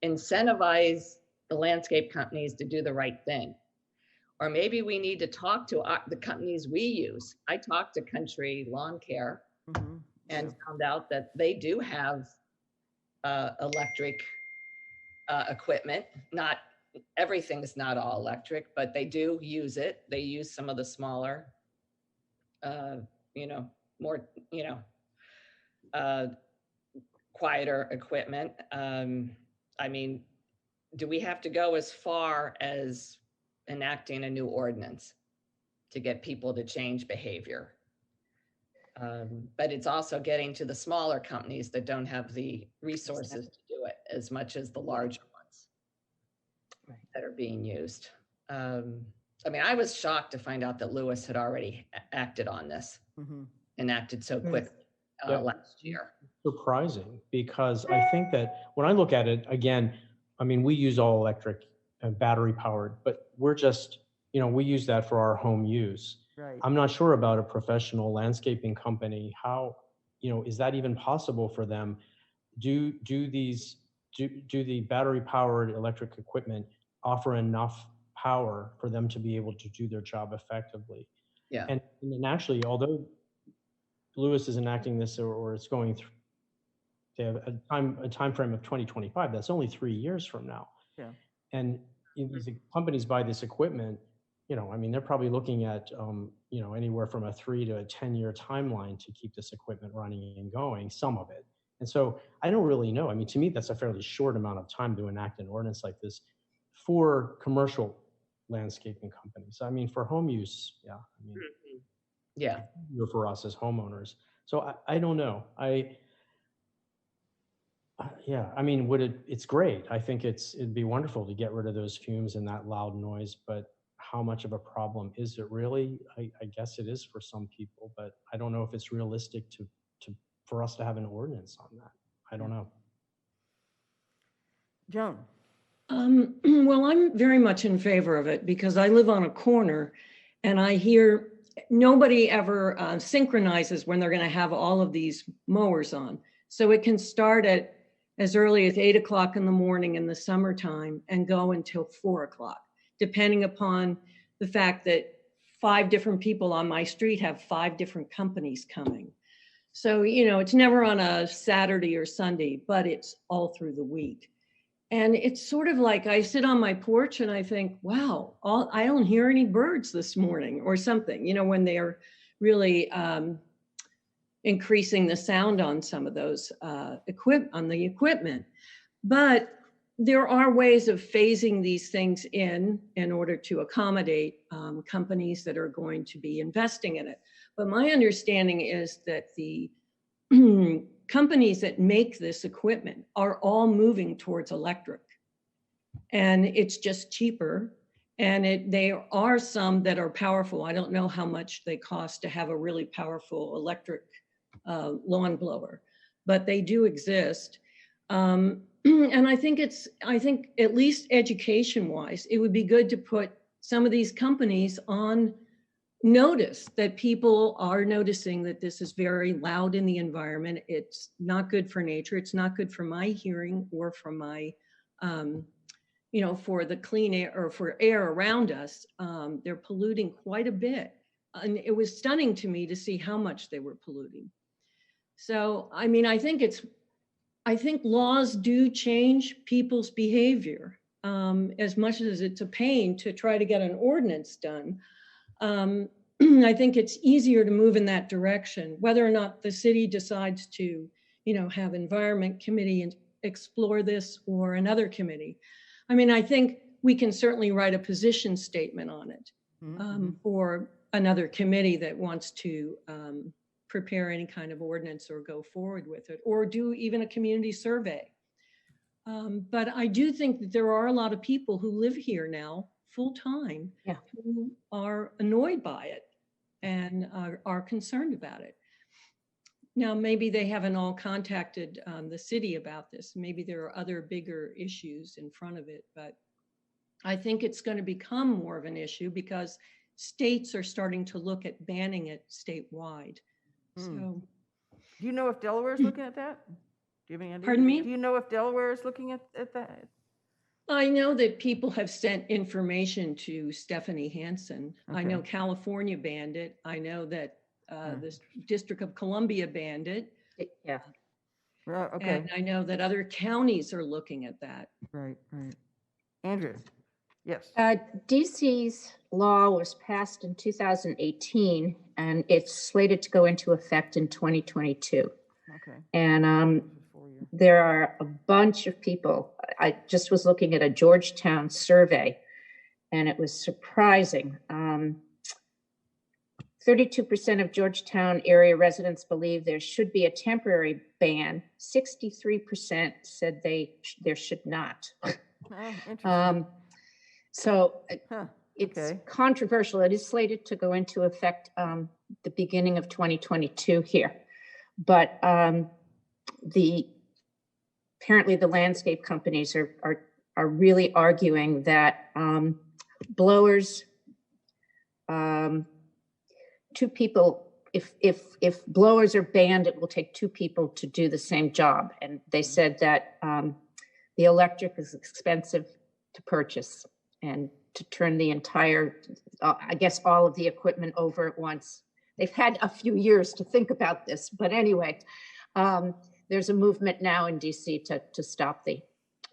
incentivize the landscape companies to do the right thing? Or maybe we need to talk to the companies we use. I talked to Country Lawn Care and found out that they do have electric equipment. Not everything is not all electric, but they do use it. They use some of the smaller, more, quieter equipment. I mean, do we have to go as far as enacting a new ordinance to get people to change behavior? But it's also getting to the smaller companies that don't have the resources to do it as much as the larger ones that are being used. I mean, I was shocked to find out that Lewis had already acted on this, enacted so quickly last year. Surprising, because I think that when I look at it, again, I mean, we use all electric and battery powered, but we're just, we use that for our home use. Right. I'm not sure about a professional landscaping company. How, is that even possible for them? Do the battery powered electric equipment offer enough power for them to be able to do their job effectively? Yeah. And actually, although Lewis is enacting this, or it's going through, they have a time frame of 2025. That's only 3 years from now. Yeah. And these companies buy this equipment, I mean, they're probably looking at, anywhere from a 3 to a 10-year timeline to keep this equipment running and going, some of it. And so I don't really know. I mean, to me, that's a fairly short amount of time to enact an ordinance like this for commercial landscaping companies. I mean, for home use, yeah. I mean, yeah, for us as homeowners. So I don't know. Yeah, I mean, it's great. I think it'd be wonderful to get rid of those fumes and that loud noise, but how much of a problem is it really? I guess it is for some people, but I don't know if it's realistic for us to have an ordinance on that. I don't know. Joan. Well, I'm very much in favor of it, because I live on a corner and I hear nobody ever synchronizes when they're going to have all of these mowers on. So it can start at as early as 8 o'clock in the morning in the summertime and go until 4 o'clock, depending upon the fact that 5 different people on my street have 5 different companies coming. So, it's never on a Saturday or Sunday, but it's all through the week. And it's sort of like I sit on my porch and I think, wow, I don't hear any birds this morning or something, when they are really increasing the sound on some of those equipment. But there are ways of phasing these things in order to accommodate companies that are going to be investing in it. But my understanding is that the companies that make this equipment are all moving towards electric, and it's just cheaper. And there are some that are powerful. I don't know how much they cost to have a really powerful electric lawn blower, but they do exist. And I think at least education wise, it would be good to put some of these companies on notice that people are noticing that this is very loud in the environment. It's not good for nature. It's not good for my hearing or for my, for the clean air or for air around us. They're polluting quite a bit. And it was stunning to me to see how much they were polluting. So, I mean, I think laws do change people's behavior as much as it's a pain to try to get an ordinance done. I think it's easier to move in that direction, whether or not the city decides to, have environment committee and explore this or another committee. I mean, I think we can certainly write a position statement on it for another committee that wants to prepare any kind of ordinance or go forward with it, or do even a community survey. But I do think that there are a lot of people who live here now full time who are annoyed by it and are concerned about it. Now, maybe they haven't all contacted the city about this. Maybe there are other bigger issues in front of it, but I think it's going to become more of an issue because states are starting to look at banning it statewide. So, do you know if Delaware is looking at that? Do you have any idea? Pardon me? Do you know if Delaware is looking at that? I know that people have sent information to Stephanie Hansen. I know California banned it. I know that the District of Columbia banned it. Yeah. Okay. And I know that other counties are looking at that. Right. Andrew, yes. DC's law was passed in 2018, and it's slated to go into effect in 2022. Okay. And there are a bunch of people. I just was looking at a Georgetown survey, and it was surprising. 32% of Georgetown area residents believe there should be a temporary ban. 63% said there should not. Oh, interesting. So it's controversial. It is slated to go into effect the beginning of 2022 here. But apparently the landscape companies are really arguing that blowers, two people, if blowers are banned, it will take two people to do the same job. And they said that the electric is expensive to purchase and to turn the entire, I guess, all of the equipment over at once. They've had a few years to think about this, but anyway, there's a movement now in DC to stop the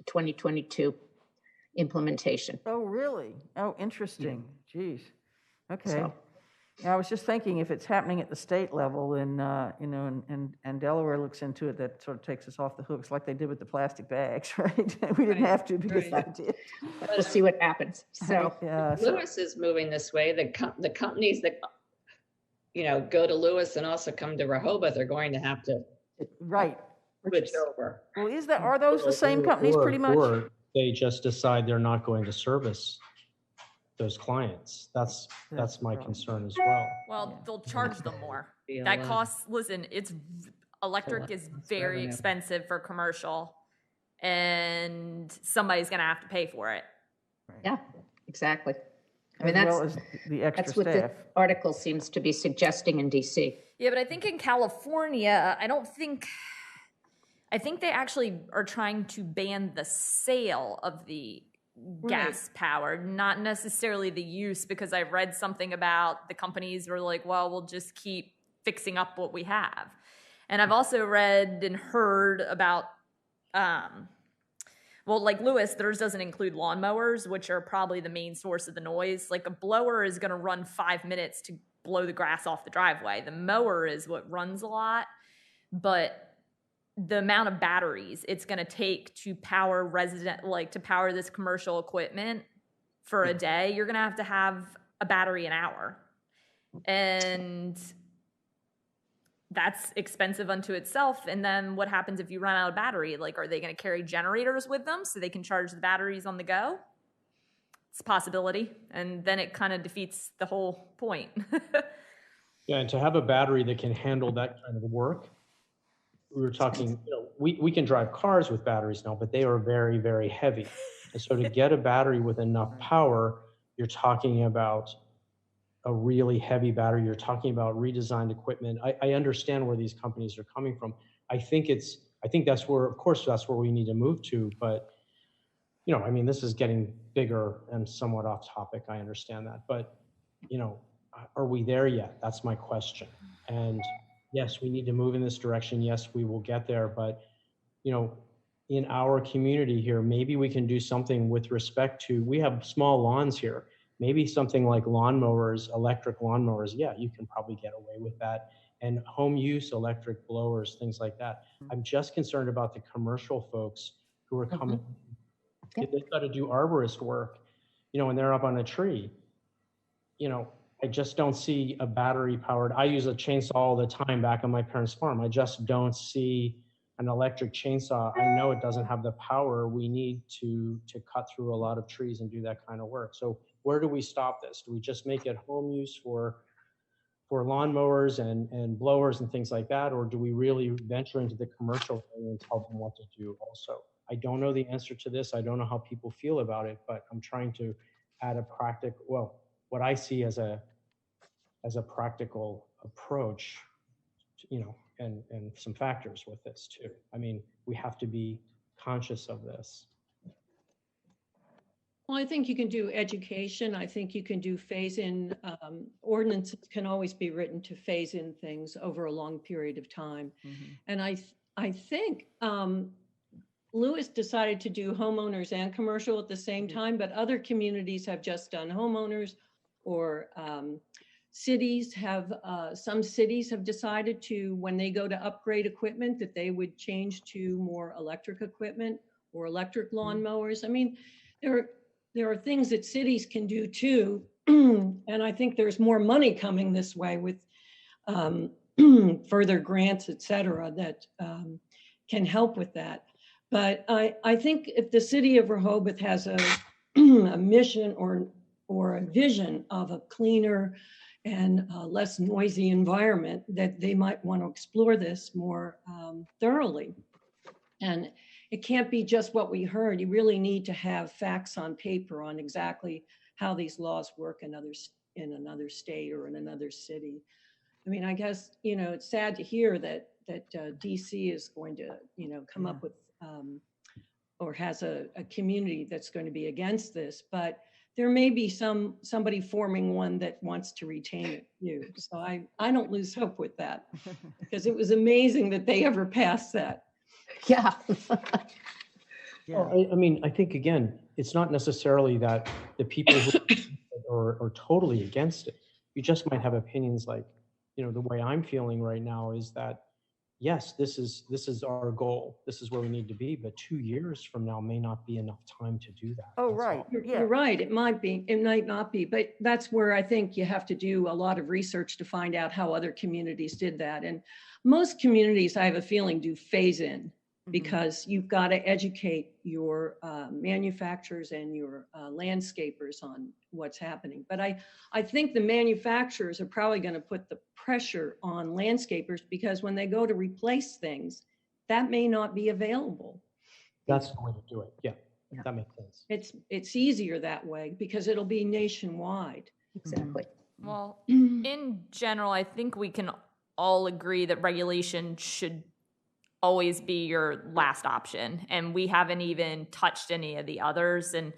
2022 implementation. Oh, really? Oh, interesting. Geez. Okay. So, I was just thinking if it's happening at the state level and, and Delaware looks into it, that sort of takes us off the hooks like they did with the plastic bags, right? We didn't have to because they did. we'll see what happens. So Lewis is moving this way. The companies that, go to Lewis and also come to Rehoboth are going to have to switch over. Well, are those the same companies pretty much? Or they just decide they're not going to service those clients. That's my concern as well. Well, they'll charge them more. That costs, listen, electric is very expensive for commercial, and somebody's going to have to pay for it. yeah, exactly. I mean, As well as the extra that's what staff. the article seems to be suggesting in DC. Yeah, but I think in California, I think they actually are trying to ban the sale of the gas power, not necessarily the use, because I read something about the companies were like, well, we'll just keep fixing up what we have. And I've also read and heard about, like Lewis, theirs doesn't include lawnmowers, which are probably the main source of the noise. Like a blower is going to run 5 minutes to blow the grass off the driveway. The mower is what runs a lot, but the amount of batteries it's going to take to power this commercial equipment for a day, you're going to have a battery an hour. And that's expensive unto itself. And then what happens if you run out of battery? Like, are they going to carry generators with them so they can charge the batteries on the go? It's a possibility. And then it kind of defeats the whole point. Yeah, and to have a battery that can handle that kind of work, we were talking, we can drive cars with batteries now, but they are very, very heavy. And so to get a battery with enough power, you're talking about a really heavy battery. You're talking about redesigned equipment. I understand where these companies are coming from. I think that's where, of course, that's where we need to move to. But, this is getting bigger and somewhat off topic. I understand that. But, are we there yet? That's my question. And yes, we need to move in this direction. Yes, we will get there. But, in our community here, maybe we can do something with respect to, we have small lawns here. Maybe something like lawnmowers, electric lawnmowers, yeah, you can probably get away with that. And home use electric blowers, things like that. I'm just concerned about the commercial folks who are coming. If they've got to do arborist work, and they're up on a tree, I just don't see a battery powered. I use a chainsaw all the time back on my parents' farm. I just don't see an electric chainsaw. I know it doesn't have the power we need to cut through a lot of trees and do that kind of work. So where do we stop this? Do we just make it home use for lawnmowers and blowers and things like that? Or do we really venture into the commercial area and tell them what to do also? I don't know the answer to this. I don't know how people feel about it, but I'm trying to add a what I see as a practical approach, and some factors with this too. I mean, we have to be conscious of this. Well, I think you can do education. I think you can do phase in. Ordinances can always be written to phase in things over a long period of time. And I think Lewis decided to do homeowners and commercial at the same time, but other communities have just done homeowners, or some cities have decided to, when they go to upgrade equipment, that they would change to more electric equipment or electric lawnmowers. I mean, there are things that cities can do too. And I think there's more money coming this way with further grants, et cetera, that can help with that. But I think if the city of Rehoboth has a mission or a vision of a cleaner and less noisy environment, that they might want to explore this more thoroughly. And it can't be just what we heard. You really need to have facts on paper on exactly how these laws work in another state or in another city. I mean, I guess, it's sad to hear that DC is going to, come up with or has a community that's going to be against this, but there may be somebody forming one that wants to retain it too. So I don't lose hope with that, because it was amazing that they ever passed that. Yeah. Well, I mean, I think, again, it's not necessarily that the people who are totally against it. You just might have opinions like, the way I'm feeling right now is that, yes, this is our goal. This is where we need to be. But 2 years from now may not be enough time to do that. Oh, right. You're right. It might be. It might not be. But that's where I think you have to do a lot of research to find out how other communities did that. And most communities, I have a feeling, do phase in, because you've got to educate your manufacturers and your landscapers on what's happening. But I think the manufacturers are probably going to put the pressure on landscapers, because when they go to replace things, that may not be available. That's the way to do it. Yeah, that makes sense. It's easier that way because it'll be nationwide. Exactly. Well, in general, I think we can all agree that regulation should always be your last option. And we haven't even touched any of the others. And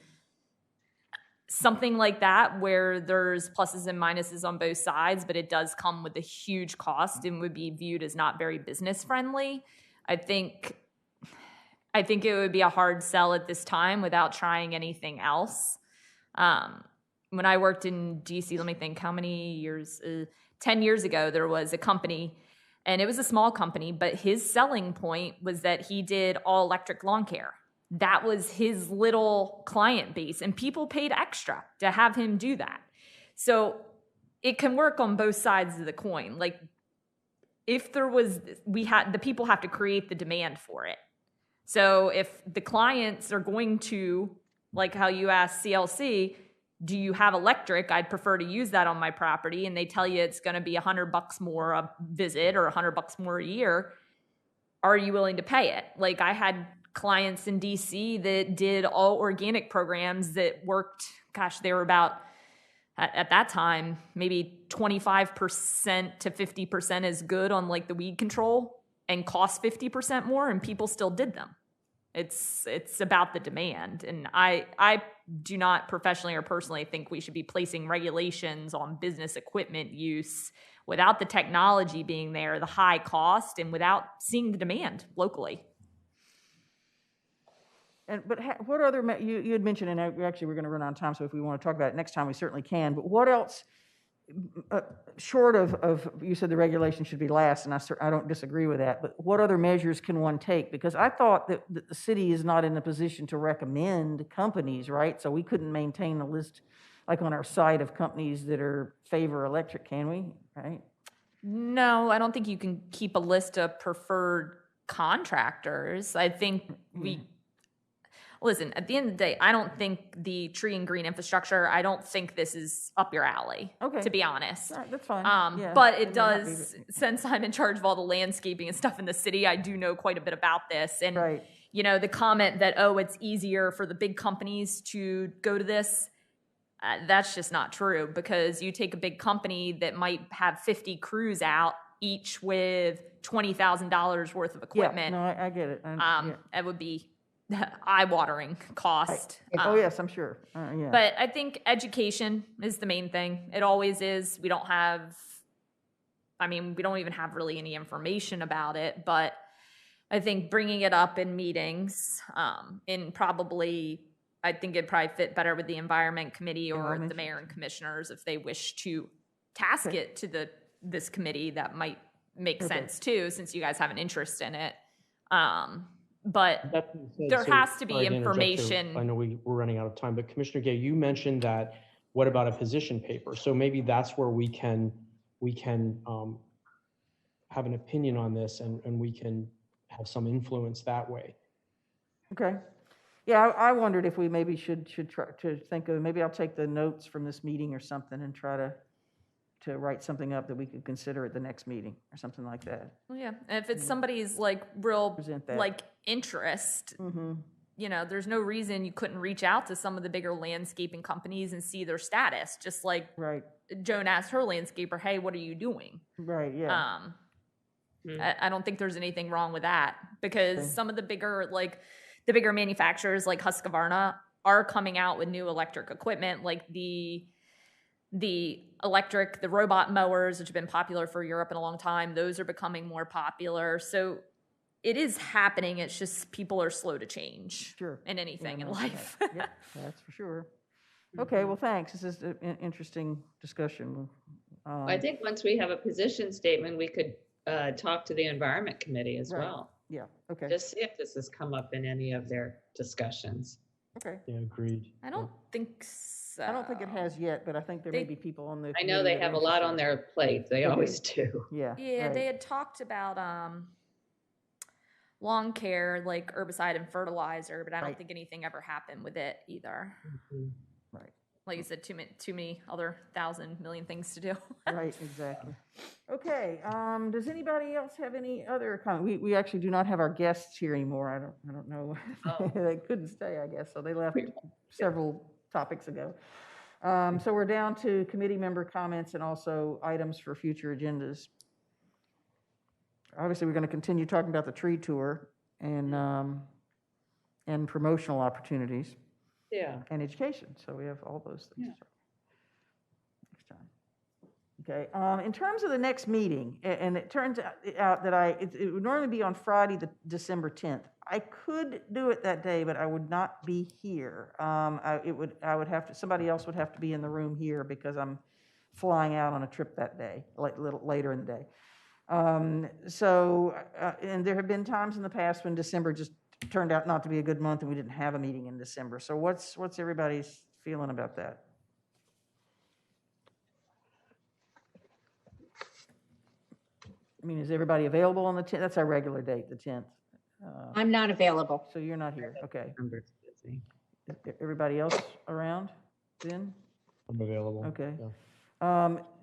something like that, where there's pluses and minuses on both sides, but it does come with a huge cost and would be viewed as not very business friendly. I think it would be a hard sell at this time without trying anything else. When I worked in DC, let me think, how many years? 10 years ago, there was a company, and it was a small company, but his selling point was that he did all electric lawn care. That was his little client base, and people paid extra to have him do that. So it can work on both sides of the coin. Like, if there was, the people have to create the demand for it. So if the clients are going to, like how you asked CLC, do you have electric? I'd prefer to use that on my property. And they tell you it's going to be $100 more a visit or $100 more a year. Are you willing to pay it? Like, I had clients in DC that did all organic programs that worked, they were about, at that time, maybe 25% to 50% as good on like the weed control and cost 50% more, and people still did them. It's about the demand. And I do not professionally or personally think we should be placing regulations on business equipment use without the technology being there, the high cost, and without seeing the demand locally. But what other, you had mentioned, and actually we're going to run out of time, so if we want to talk about it next time, we certainly can, but what else, short of, you said the regulation should be last, and I don't disagree with that, but what other measures can one take? Because I thought that the city is not in a position to recommend companies, right? So we couldn't maintain a list, like on our site, of companies that favor electric, can we, right? No, I don't think you can keep a list of preferred contractors. I think listen, at the end of the day, I don't think the tree and green infrastructure, I don't think this is up your alley, Okay. to be honest. All right, that's fine. Yeah, But I it mean, not does, since I'm in charge of all the landscaping and stuff in the city, I do know quite a bit about this. And, Right. you know, the comment that, oh, it's easier for the big companies to go to this, that's just not true, because you take a big company that might have 50 crews out, each with $20,000 worth of equipment. Yeah, no, I get it. It would be eye-watering cost. Oh, yes, I'm sure. Yeah. But I think education is the main thing. It always is. We don't even have really any information about it, but I think bringing it up in meetings, I think it'd probably fit better with the Environment Committee or the mayor and commissioners if they wish to task it to this committee. That might make sense too, since you guys have an interest in it. But there has to be information. I know we're running out of time, but Commissioner Gay, you mentioned that, what about a position paper? So maybe that's where we can have an opinion on this, and we can have some influence that way. Okay. Yeah, I wondered if we maybe should try to think of, maybe I'll take the notes from this meeting or something and try to write something up that we could consider at the next meeting or something like that. Well, yeah, and if it's somebody's like real Present that. like interest, you know, there's no reason you couldn't reach out to some of the bigger landscaping companies and see their status. Just like Joan asked her landscaper, "Hey, what are you doing?" Right. Yeah. I don't think there's anything wrong with that, because some of the bigger manufacturers like Husqvarna are coming out with new electric equipment, like the robot mowers, which have been popular for Europe in a long time. Those are becoming more popular. So it is happening. It's just people are slow to change in anything in life. Yeah, that's for sure. Okay, well, thanks. This is an interesting discussion. I think once we have a position statement, we could talk to the Environment Committee as well. Yeah, okay. Just see if this has come up in any of their discussions. Okay. Yeah, agreed. I don't think so. I don't think it has yet, but I think there may be people on the. I know they have a lot on their plate. They always do. Yeah. Yeah, they had talked about lawn care, like herbicide and fertilizer, but I don't think anything ever happened with it either. Right. Like you said, too many other 1,000 million things to do. Right, exactly. Okay, does anybody else have any other comment? We actually do not have our guests here anymore. I don't know. They couldn't stay, I guess, so they left several topics ago. So we're down to committee member comments and also items for future agendas. Obviously, we're going to continue talking about the tree tour and promotional opportunities. Yeah. And education. So we have all those things. Next time. Okay. In terms of the next meeting, and it turns out that it would normally be on Friday, December 10th. I could do it that day, but I would not be here. Somebody else would have to be in the room here because I'm flying out on a trip that day, a little later in the day. And there have been times in the past when December just turned out not to be a good month and we didn't have a meeting in December. So what's everybody's feeling about that? I mean, is everybody available on the 10th? That's our regular date, the 10th. I'm not available. So you're not here. Okay. Number's busy. Everybody else around then? I'm available. Okay. Yeah.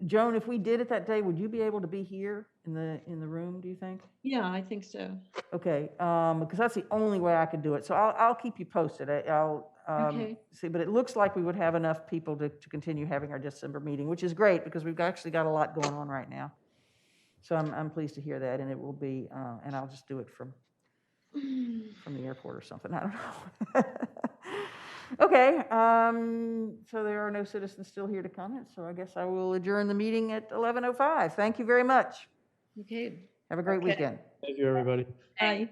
Joan, if we did it that day, would you be able to be here in the room, do you think? Yeah, I think so. Okay, because that's the only way I could do it. So I'll keep you posted. I'll see, but it looks like we would have enough people to continue having our December meeting, which is great because we've actually got a lot going on right now. So I'm pleased to hear that, and it will be, and I'll just do it from the airport or something. I don't know. Okay, so there are no citizens still here to comment, so I guess I will adjourn the meeting at 11:05. Thank you very much. Okay. Have a great weekend. Thank you, everybody. Bye.